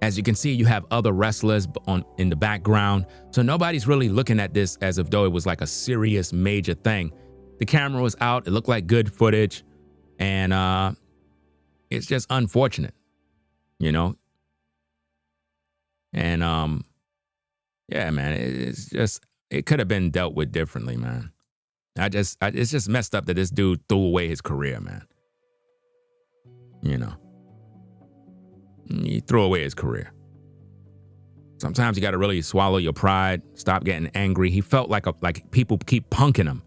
as you can see, you have other wrestlers in the background. So nobody's really looking at this as if though it was like a serious major thing. The camera was out. It looked like good footage. And it's just unfortunate, you know? And yeah, man, it could have been dealt with differently, man. It's just messed up that this dude threw away his career, man. You know, he threw away his career. Sometimes you got to really swallow your pride, stop getting angry. He felt like people keep punking him,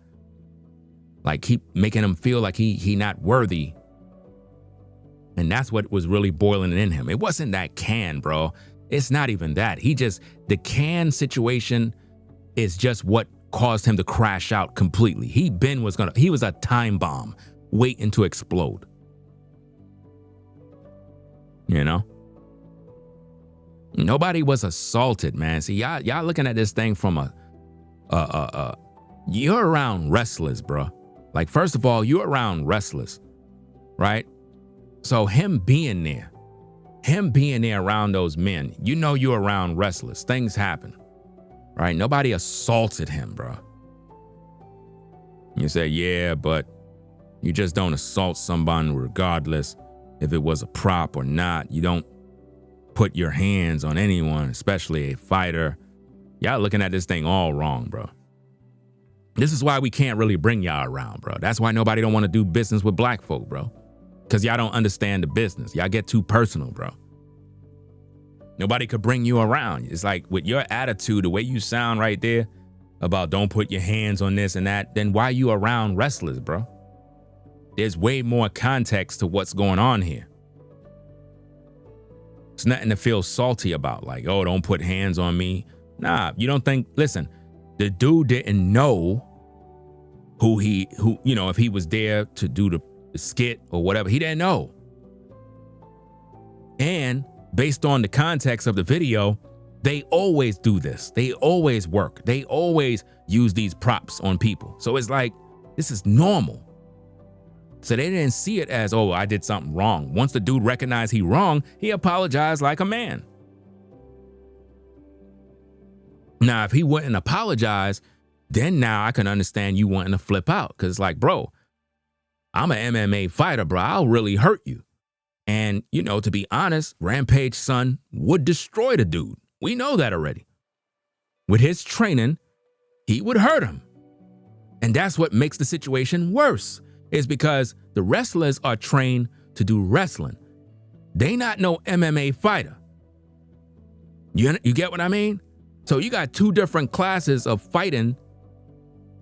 like keep making him feel like he not worthy. And that's what was really boiling in him. It wasn't that can, bro. It's not even that. The can situation is just what caused him to crash out completely. He was a time bomb waiting to explode. You know? Nobody was assaulted, man. See, y'all looking at this thing from you're around wrestlers, bro. Like, first of all, you're around wrestlers, right? So him being there around those men, you know you're around wrestlers. Things happen, right? Nobody assaulted him, bro. You say, yeah, but you just don't assault somebody regardless if it was a prop or not. You don't put your hands on anyone, especially a fighter. Y'all looking at this thing all wrong, bro. This is why we can't really bring y'all around, bro. That's why nobody don't want to do business with black folk, bro. Because y'all don't understand the business. Y'all get too personal, bro. Nobody could bring you around. It's like with your attitude, the way you sound right there about don't put your hands on this and that, then why you around wrestlers, bro? There's way more context to what's going on here. It's nothing to feel salty about, like, oh, don't put hands on me. Nah, you don't think, listen, the dude didn't know who, you know, if he was there to do the skit or whatever. He didn't know. And based on the context of the video, they always do this. They always work. They always use these props on people. So it's like, this is normal. So they didn't see it as, oh, I did something wrong. Once the dude recognized he wrong, he apologized like a man. Now, if he wouldn't apologize, then now I can understand you wanting to flip out. Because it's like, bro, I'm an MMA fighter, bro. I'll really hurt you. And, you know, to be honest, Rampage's son would destroy the dude. We know that already. With his training, he would hurt him. And that's what makes the situation worse, is because the wrestlers are trained to do wrestling. They not no MMA fighter. You get what I mean? So you got two different classes of fighting.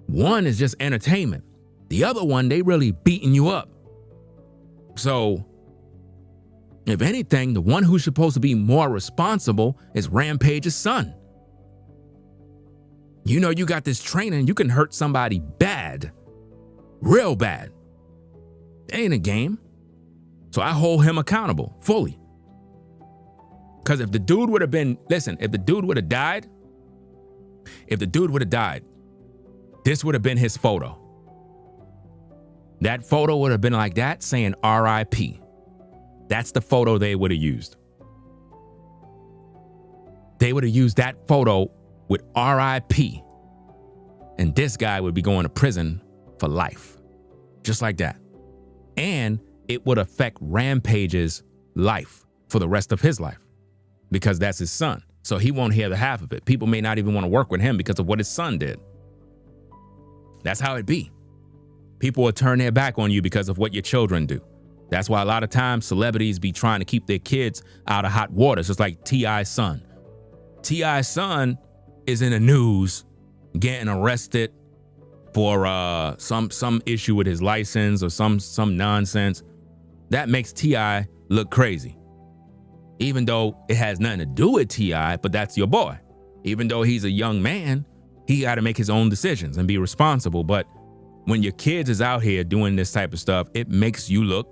One is just entertainment. The other one, they really beating you up. So if anything, the one who's supposed to be more responsible is Rampage's son. You know, you got this training, you can hurt somebody bad, real bad. It ain't a game. So I hold him accountable fully. Because if the dude would have been, listen, if the dude would have died, this would have been his photo. That photo would have been like that, saying RIP. That's the photo they would have used. They would have used that photo with RIP. And this guy would be going to prison for life. Just like that. And it would affect Rampage's life for the rest of his life. Because that's his son. So he won't hear the half of it. People may not even want to work with him because of what his son did. That's how it be. People will turn their back on you because of what your children do. That's why a lot of times celebrities be trying to keep their kids out of hot water. It's just like T.I.'s son. T.I.'s son is in the news getting arrested for some issue with his license or some nonsense. That makes T.I. look crazy. Even though it has nothing to do with T.I., but that's your boy. Even though he's a young man, he got to make his own decisions and be responsible. But when your kids is out here doing this type of stuff, it makes you look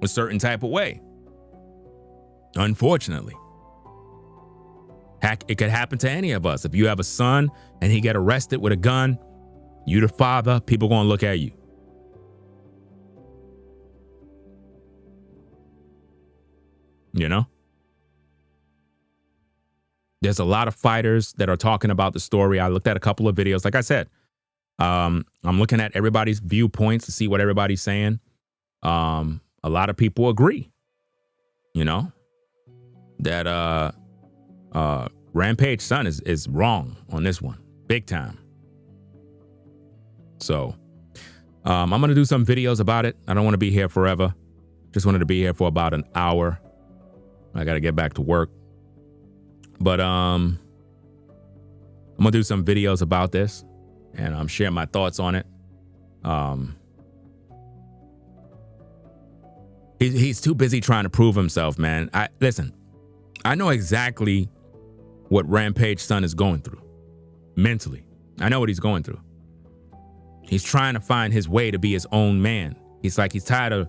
a certain type of way. Unfortunately. Heck, it could happen to any of us. If you have a son and he get arrested with a gun, You the father, people gonna look at you. You know? There's a lot of fighters that are talking about the story. I looked at a couple of videos. Like I said, I'm looking at everybody's viewpoints to see what everybody's saying. A lot of people agree, you know, that Rampage son is wrong on this one, big time. So I'm going to do some videos about it. I don't want to be here forever. Just wanted to be here for about an hour. I got to get back to work. But I'm going to do some videos about this, and I'm sharing my thoughts on it. He's too busy trying to prove himself, man. Listen, I know exactly what Rampage's son is going through mentally. I know what he's going through. He's trying to find his way to be his own man. He's tired of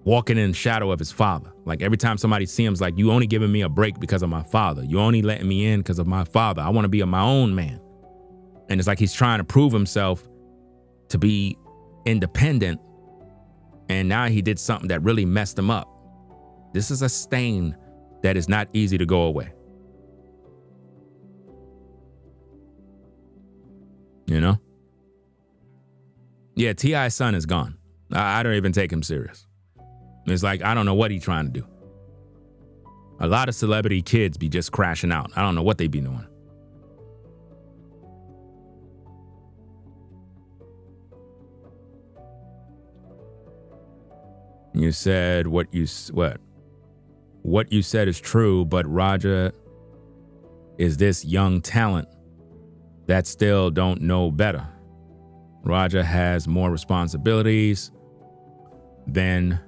walking in the shadow of his father. Like every time somebody sees him, it's like, you only giving me a break because of my father. You only letting me in because of my father. I want to be my own man. And it's like he's trying to prove himself to be independent. And now he did something that really messed him up. This is a stain that is not easy to go away. You know? Yeah, T.I.'s son is gone. I don't even take him serious. It's like, I don't know what he's trying to do. A lot of celebrity kids be just crashing out. I don't know what they be doing. You said what you said is true, but Roger is this young talent that still don't know better. Roger has more responsibilities than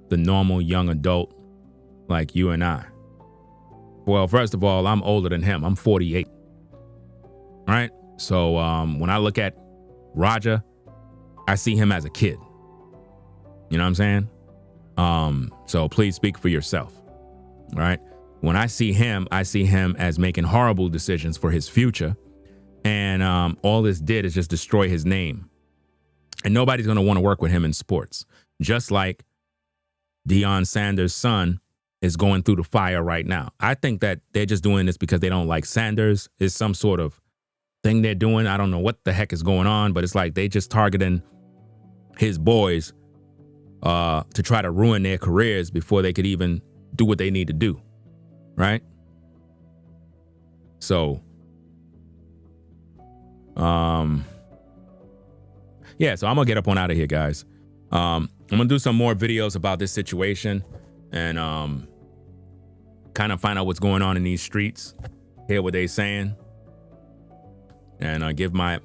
the normal young adult like you and I. Well, first of all, I'm older than him. I'm 48. Right? So when I look at Roger, I see him as a kid. You know what I'm saying? So please speak for yourself. Right? When I see him as making horrible decisions for his future. And all this did is just destroy his name. And nobody's going to want to work with him in sports. Just like Deion Sanders' son is going through the fire right now. I think that they're just doing this because they don't like Sanders. It's some sort of thing they're doing. I don't know what the heck is going on, but it's like they just targeting his boys to try to ruin their careers before they could even do what they need to do. Right? So, yeah, so I'm going to get up on out of here, guys. I'm going to do some more videos about this situation and kind of find out what's going on in these streets, hear what they're saying, and give my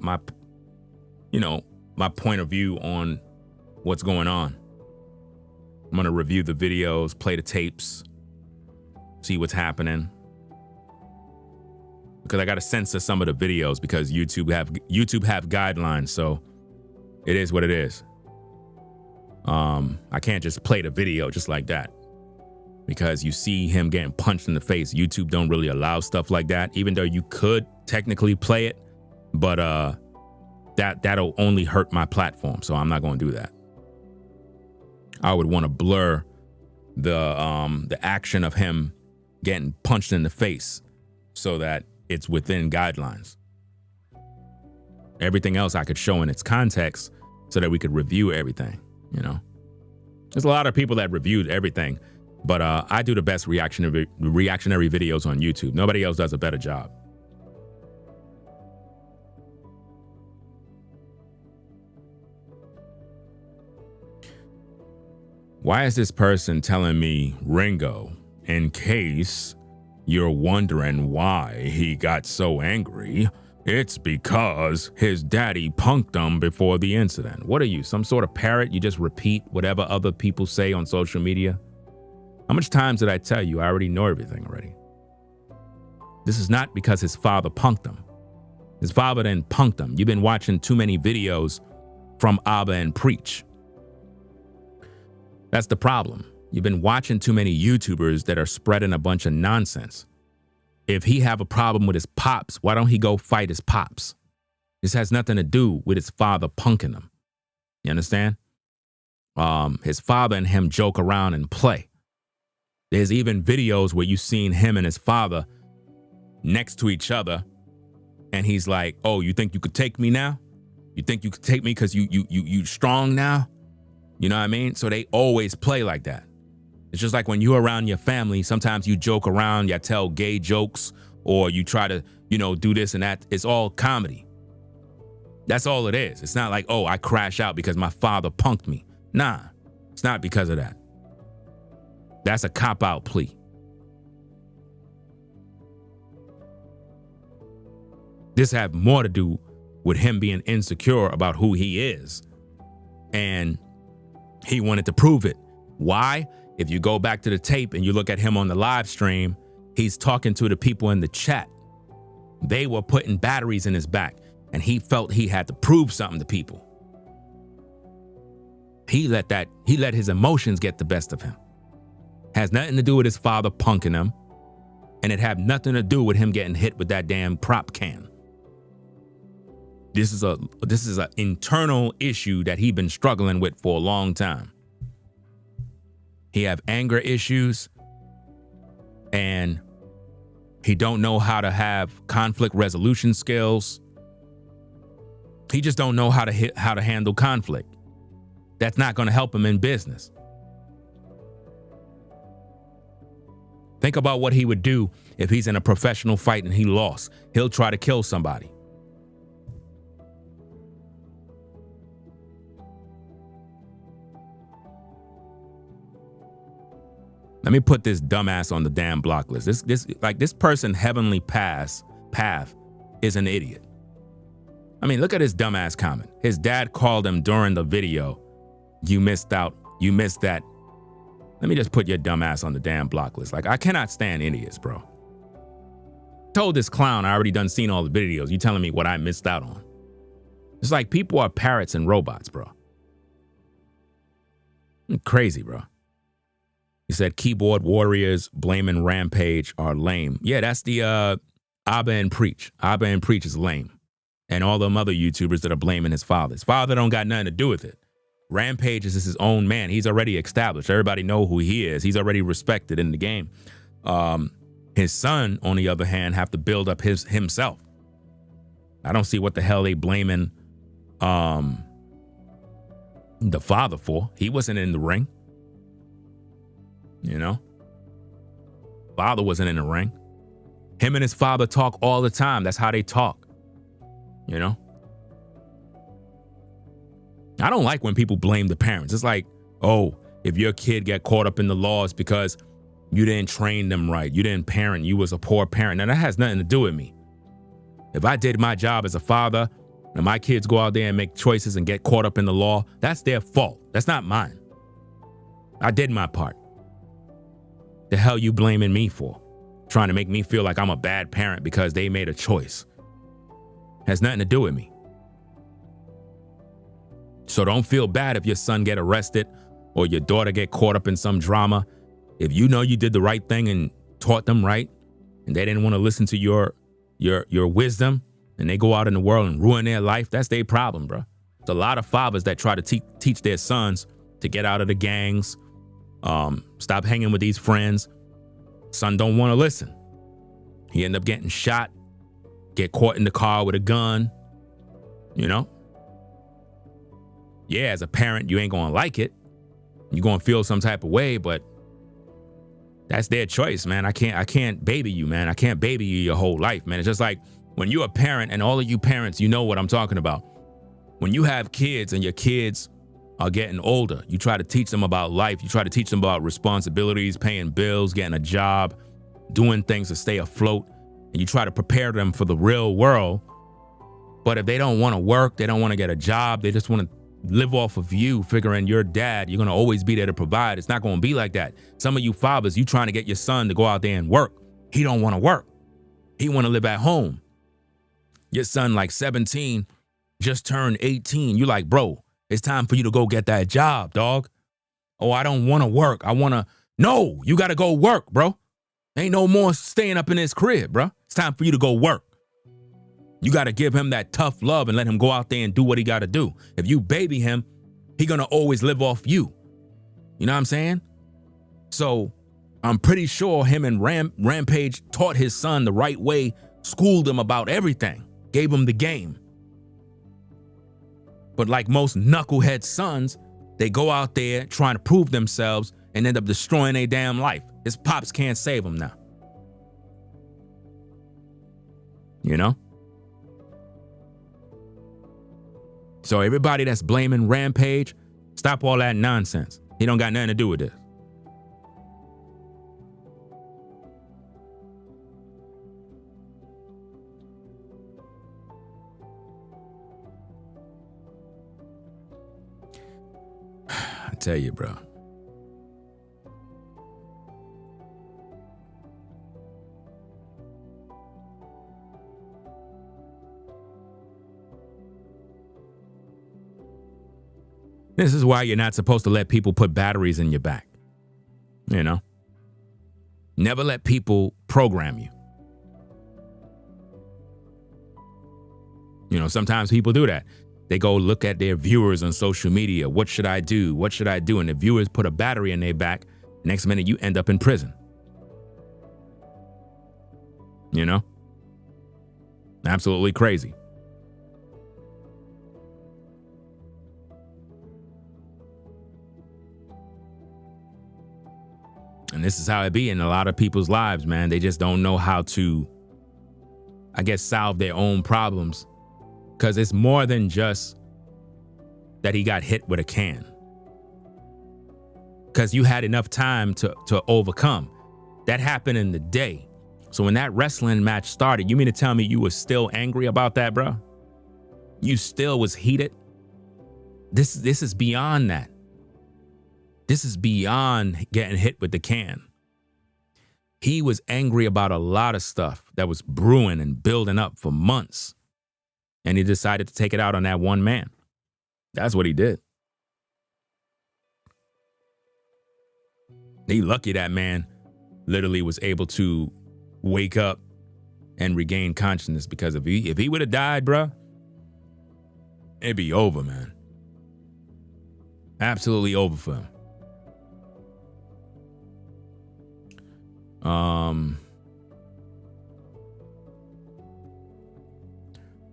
point of view on what's going on. I'm going to review the videos, play the tapes, see what's happening. Because I got to censor some of the videos because YouTube have guidelines, so it is what it is. I can't just play the video just like that because you see him getting punched in the face. YouTube don't really allow stuff like that, even though you could technically play it, but that'll only hurt my platform, so I'm not going to do that. I would want to blur the action of him getting punched in the face so that it's within guidelines. Everything else I could show in its context so that we could review everything, you know. There's a lot of people that reviewed everything, but I do the best reactionary videos on YouTube. Nobody else does a better job. Why is this person telling me Ringo, in case you're wondering why he got so angry? It's because his daddy punked him before the incident. What are you, some sort of parrot? You just repeat whatever other people say on social media? How much times did I tell you I already know everything already? This is not because his father punked him. His father didn't punk him. You've been watching too many videos from Abba and Preach. That's the problem. You've been watching too many YouTubers that are spreading a bunch of nonsense. If he have a problem with his pops, why don't he go fight his pops? This has nothing to do with his father punking him. You understand? His father and him joke around and play. There's even videos where you've seen him and his father next to each other, and he's like, "Oh, you think you could take me now? You think you could take me because you strong now?" You know what I mean? So they always play like that. It's just like when you're around your family, sometimes you joke around, you tell gay jokes, or you try to, do this and that. It's all comedy. That's all it is. It's not like, oh, I crash out because my father punked me. Nah, it's not because of that. That's a cop-out plea. This have more to do with him being insecure about who he is. And he wanted to prove it. Why? If you go back to the tape and you look at him on the live stream, he's talking to the people in the chat. They were putting batteries in his back, and he felt he had to prove something to people. He let his emotions get the best of him. Has nothing to do with his father punking him, and it had nothing to do with him getting hit with that damn prop can. This is an internal issue that he's been struggling with for a long time. He have anger issues, and he don't know how to have conflict resolution skills. He just don't know how to handle conflict. That's not going to help him in business. Think about what he would do if he's in a professional fight and he lost. He'll try to kill somebody. Let me put this dumbass on the damn block list. This person heavenly path is an idiot. I mean, look at his dumbass comment. His dad called him during the video. You missed out. You missed that. Let me just put your dumbass on the damn block list. Like, I cannot stand idiots, bro. Told this clown I already done seen all the videos. You telling me what I missed out on? It's like people are parrots and robots, bro. Crazy, bro. He said keyboard warriors blaming Rampage are lame. Yeah, that's the Abba and Preach. Abba and Preach is lame. And all them other YouTubers that are blaming his father. His father don't got nothing to do with it. Rampage is his own man. He's already established. Everybody know who he is. He's already respected in the game. His son, on the other hand, have to build up himself. I don't see what the hell they blaming the father for. He wasn't in the ring. Father wasn't in the ring. Him and his father talk all the time. That's how they talk. I don't like when people blame the parents. It's like, oh, if your kid get caught up in the laws because you didn't train them right, you didn't parent, you was a poor parent. Now that has nothing to do with me. If I did my job as a father and my kids go out there and make choices and get caught up in the law, that's their fault. That's not mine. I did my part. The hell you blaming me for? Trying to make me feel like I'm a bad parent because they made a choice. Has nothing to do with me. So don't feel bad if your son get arrested or your daughter get caught up in some drama. If you know you did the right thing and taught them right, and they didn't want to listen to your wisdom, and they go out in the world and ruin their life, that's their problem, bro. There's a lot of fathers that try to teach their sons to get out of the gangs, stop hanging with these friends. Son don't want to listen. He end up getting shot, get caught in the car with a gun, Yeah, as a parent, you ain't gonna like it. You're gonna feel some type of way, but that's their choice, man. I can't baby you, man. I can't baby you your whole life, man. It's just like when you're a parent, and all of you parents, you know what I'm talking about. When you have kids and your kids are getting older, you try to teach them about life. You try to teach them about responsibilities, paying bills, getting a job, doing things to stay afloat, and you try to prepare them for the real world. But if they don't want to work, they don't want to get a job, they just want to live off of you, figuring your dad, you're going to always be there to provide. It's not going to be like that. Some of you fathers, you trying to get your son to go out there and work. He don't want to work. He want to live at home. Your son, like 17, just turned 18. You like, bro, it's time for you to go get that job, dog. Oh, I don't want to work. No, you got to go work, bro. Ain't no more staying up in this crib, bro. It's time for you to go work. You got to give him that tough love and let him go out there and do what he got to do. If you baby him, he going to always live off you. You know what I'm saying? So I'm pretty sure him and Rampage taught his son the right way, schooled him about everything, gave him the game. But like most knucklehead sons, they go out there trying to prove themselves and end up destroying their damn life. His pops can't save him now. You know? So everybody that's blaming Rampage, stop all that nonsense. He don't got nothing to do with this. I tell you, bro. This is why you're not supposed to let people put batteries in your back. You know? Never let people program you. You know, sometimes people do that. They go look at their viewers on social media. What should I do? What should I do? And the viewers put a battery in their back. Next minute, you end up in prison. You know? Absolutely crazy. And this is how it be in a lot of people's lives, man. They just don't know how to, I guess, solve their own problems. Because it's more than just that he got hit with a can. Because you had enough time to overcome. That happened in the day. So when that wrestling match started, you mean to tell me you were still angry about that, bro? You still was heated? This is beyond that. This is beyond getting hit with the can. He was angry about a lot of stuff that was brewing and building up for months. And he decided to take it out on that one man. That's what he did. He lucky that man literally was able to wake up and regain consciousness, because if he would have died, bro, it'd be over, man. Absolutely over for him.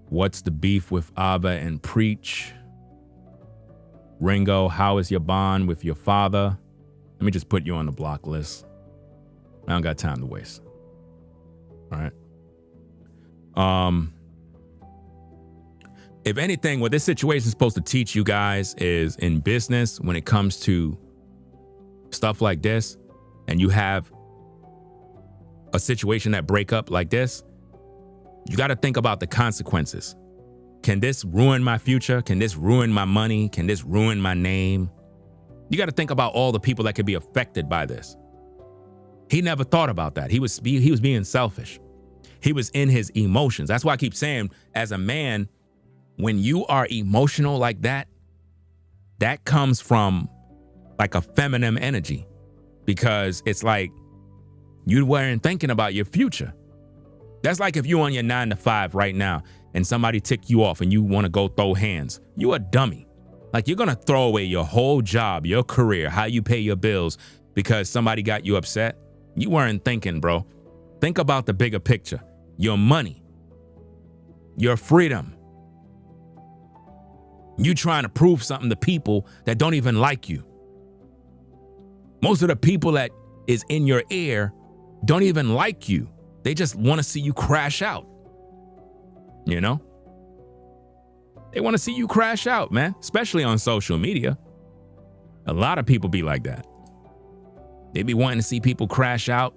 What's the beef with Abba and Preach? Ringo, how is your bond with your father? Let me just put you on the block list. I don't got time to waste. All right. If anything, what this situation is supposed to teach you guys is, in business, when it comes to stuff like this, and you have a situation that break up like this, you got to think about the consequences. Can this ruin my future? Can this ruin my money? Can this ruin my name? You got to think about all the people that could be affected by this. He never thought about that. He was being selfish. He was in his emotions. That's why I keep saying, as a man, when you are emotional like that, that comes from like a feminine energy, because it's like you weren't thinking about your future. That's like if you're on your 9 to 5 right now and somebody tick you off and you want to go throw hands. You a dummy. Like, you're going to throw away your whole job, your career, how you pay your bills because somebody got you upset. You weren't thinking, bro. Think about the bigger picture. Your money, your freedom. You trying to prove something to people that don't even like you. Most of the people that is in your ear don't even like you. They just want to see you crash out. You know? They want to see you crash out, man, especially on social media. A lot of people be like that. They be wanting to see people crash out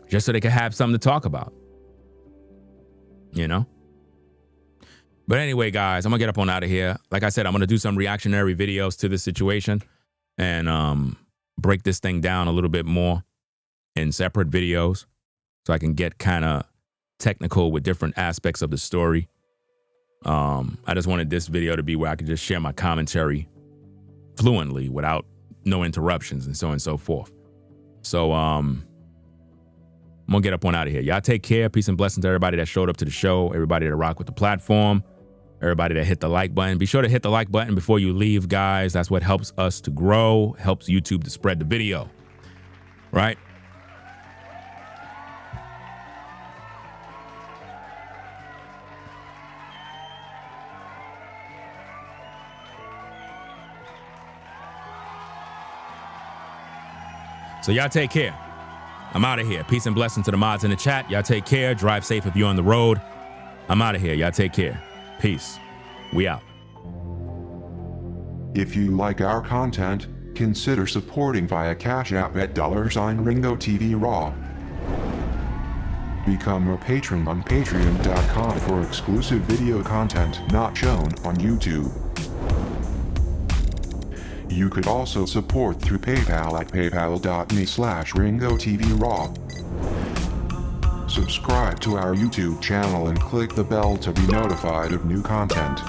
just so they can have something to talk about. You know? But anyway, guys, I'm going to get up on out of here. Like I said, I'm going to do some reactionary videos to this situation and break this thing down a little bit more in separate videos so I can get kind of technical with different aspects of the story. I just wanted this video to be where I could just share my commentary fluently without no interruptions and so on and so forth. So I'm I'm going to get up on out of here. Y'all take care. Peace and blessings to everybody that showed up to the show, everybody that rocked with the platform, everybody that hit the like button. Be sure to hit the like button before you leave, guys. That's what helps us to grow, helps YouTube to spread the video, right? So y'all take care. I'm out of here. Peace and blessings to the mods in the chat. Y'all take care. Drive safe if you're on the road. I'm out of here. Y'all take care. Peace. We out. If you like our content, consider supporting via Cash App at $Ringo TV Raw. Become a patron on patreon.com for exclusive video content not shown on YouTube. You could also support through PayPal at paypal.me/RingoTVRaw. Subscribe to our YouTube channel and click the bell to be notified of new content.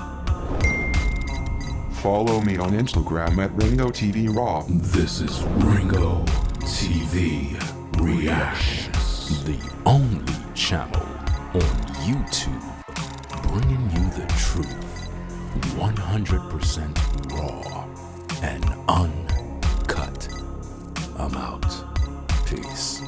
Follow me on Instagram at RingoTVRaw. This is Ringo TV Reactions, the only channel on YouTube bringing you the truth 100% raw and uncut. I'm out. Peace.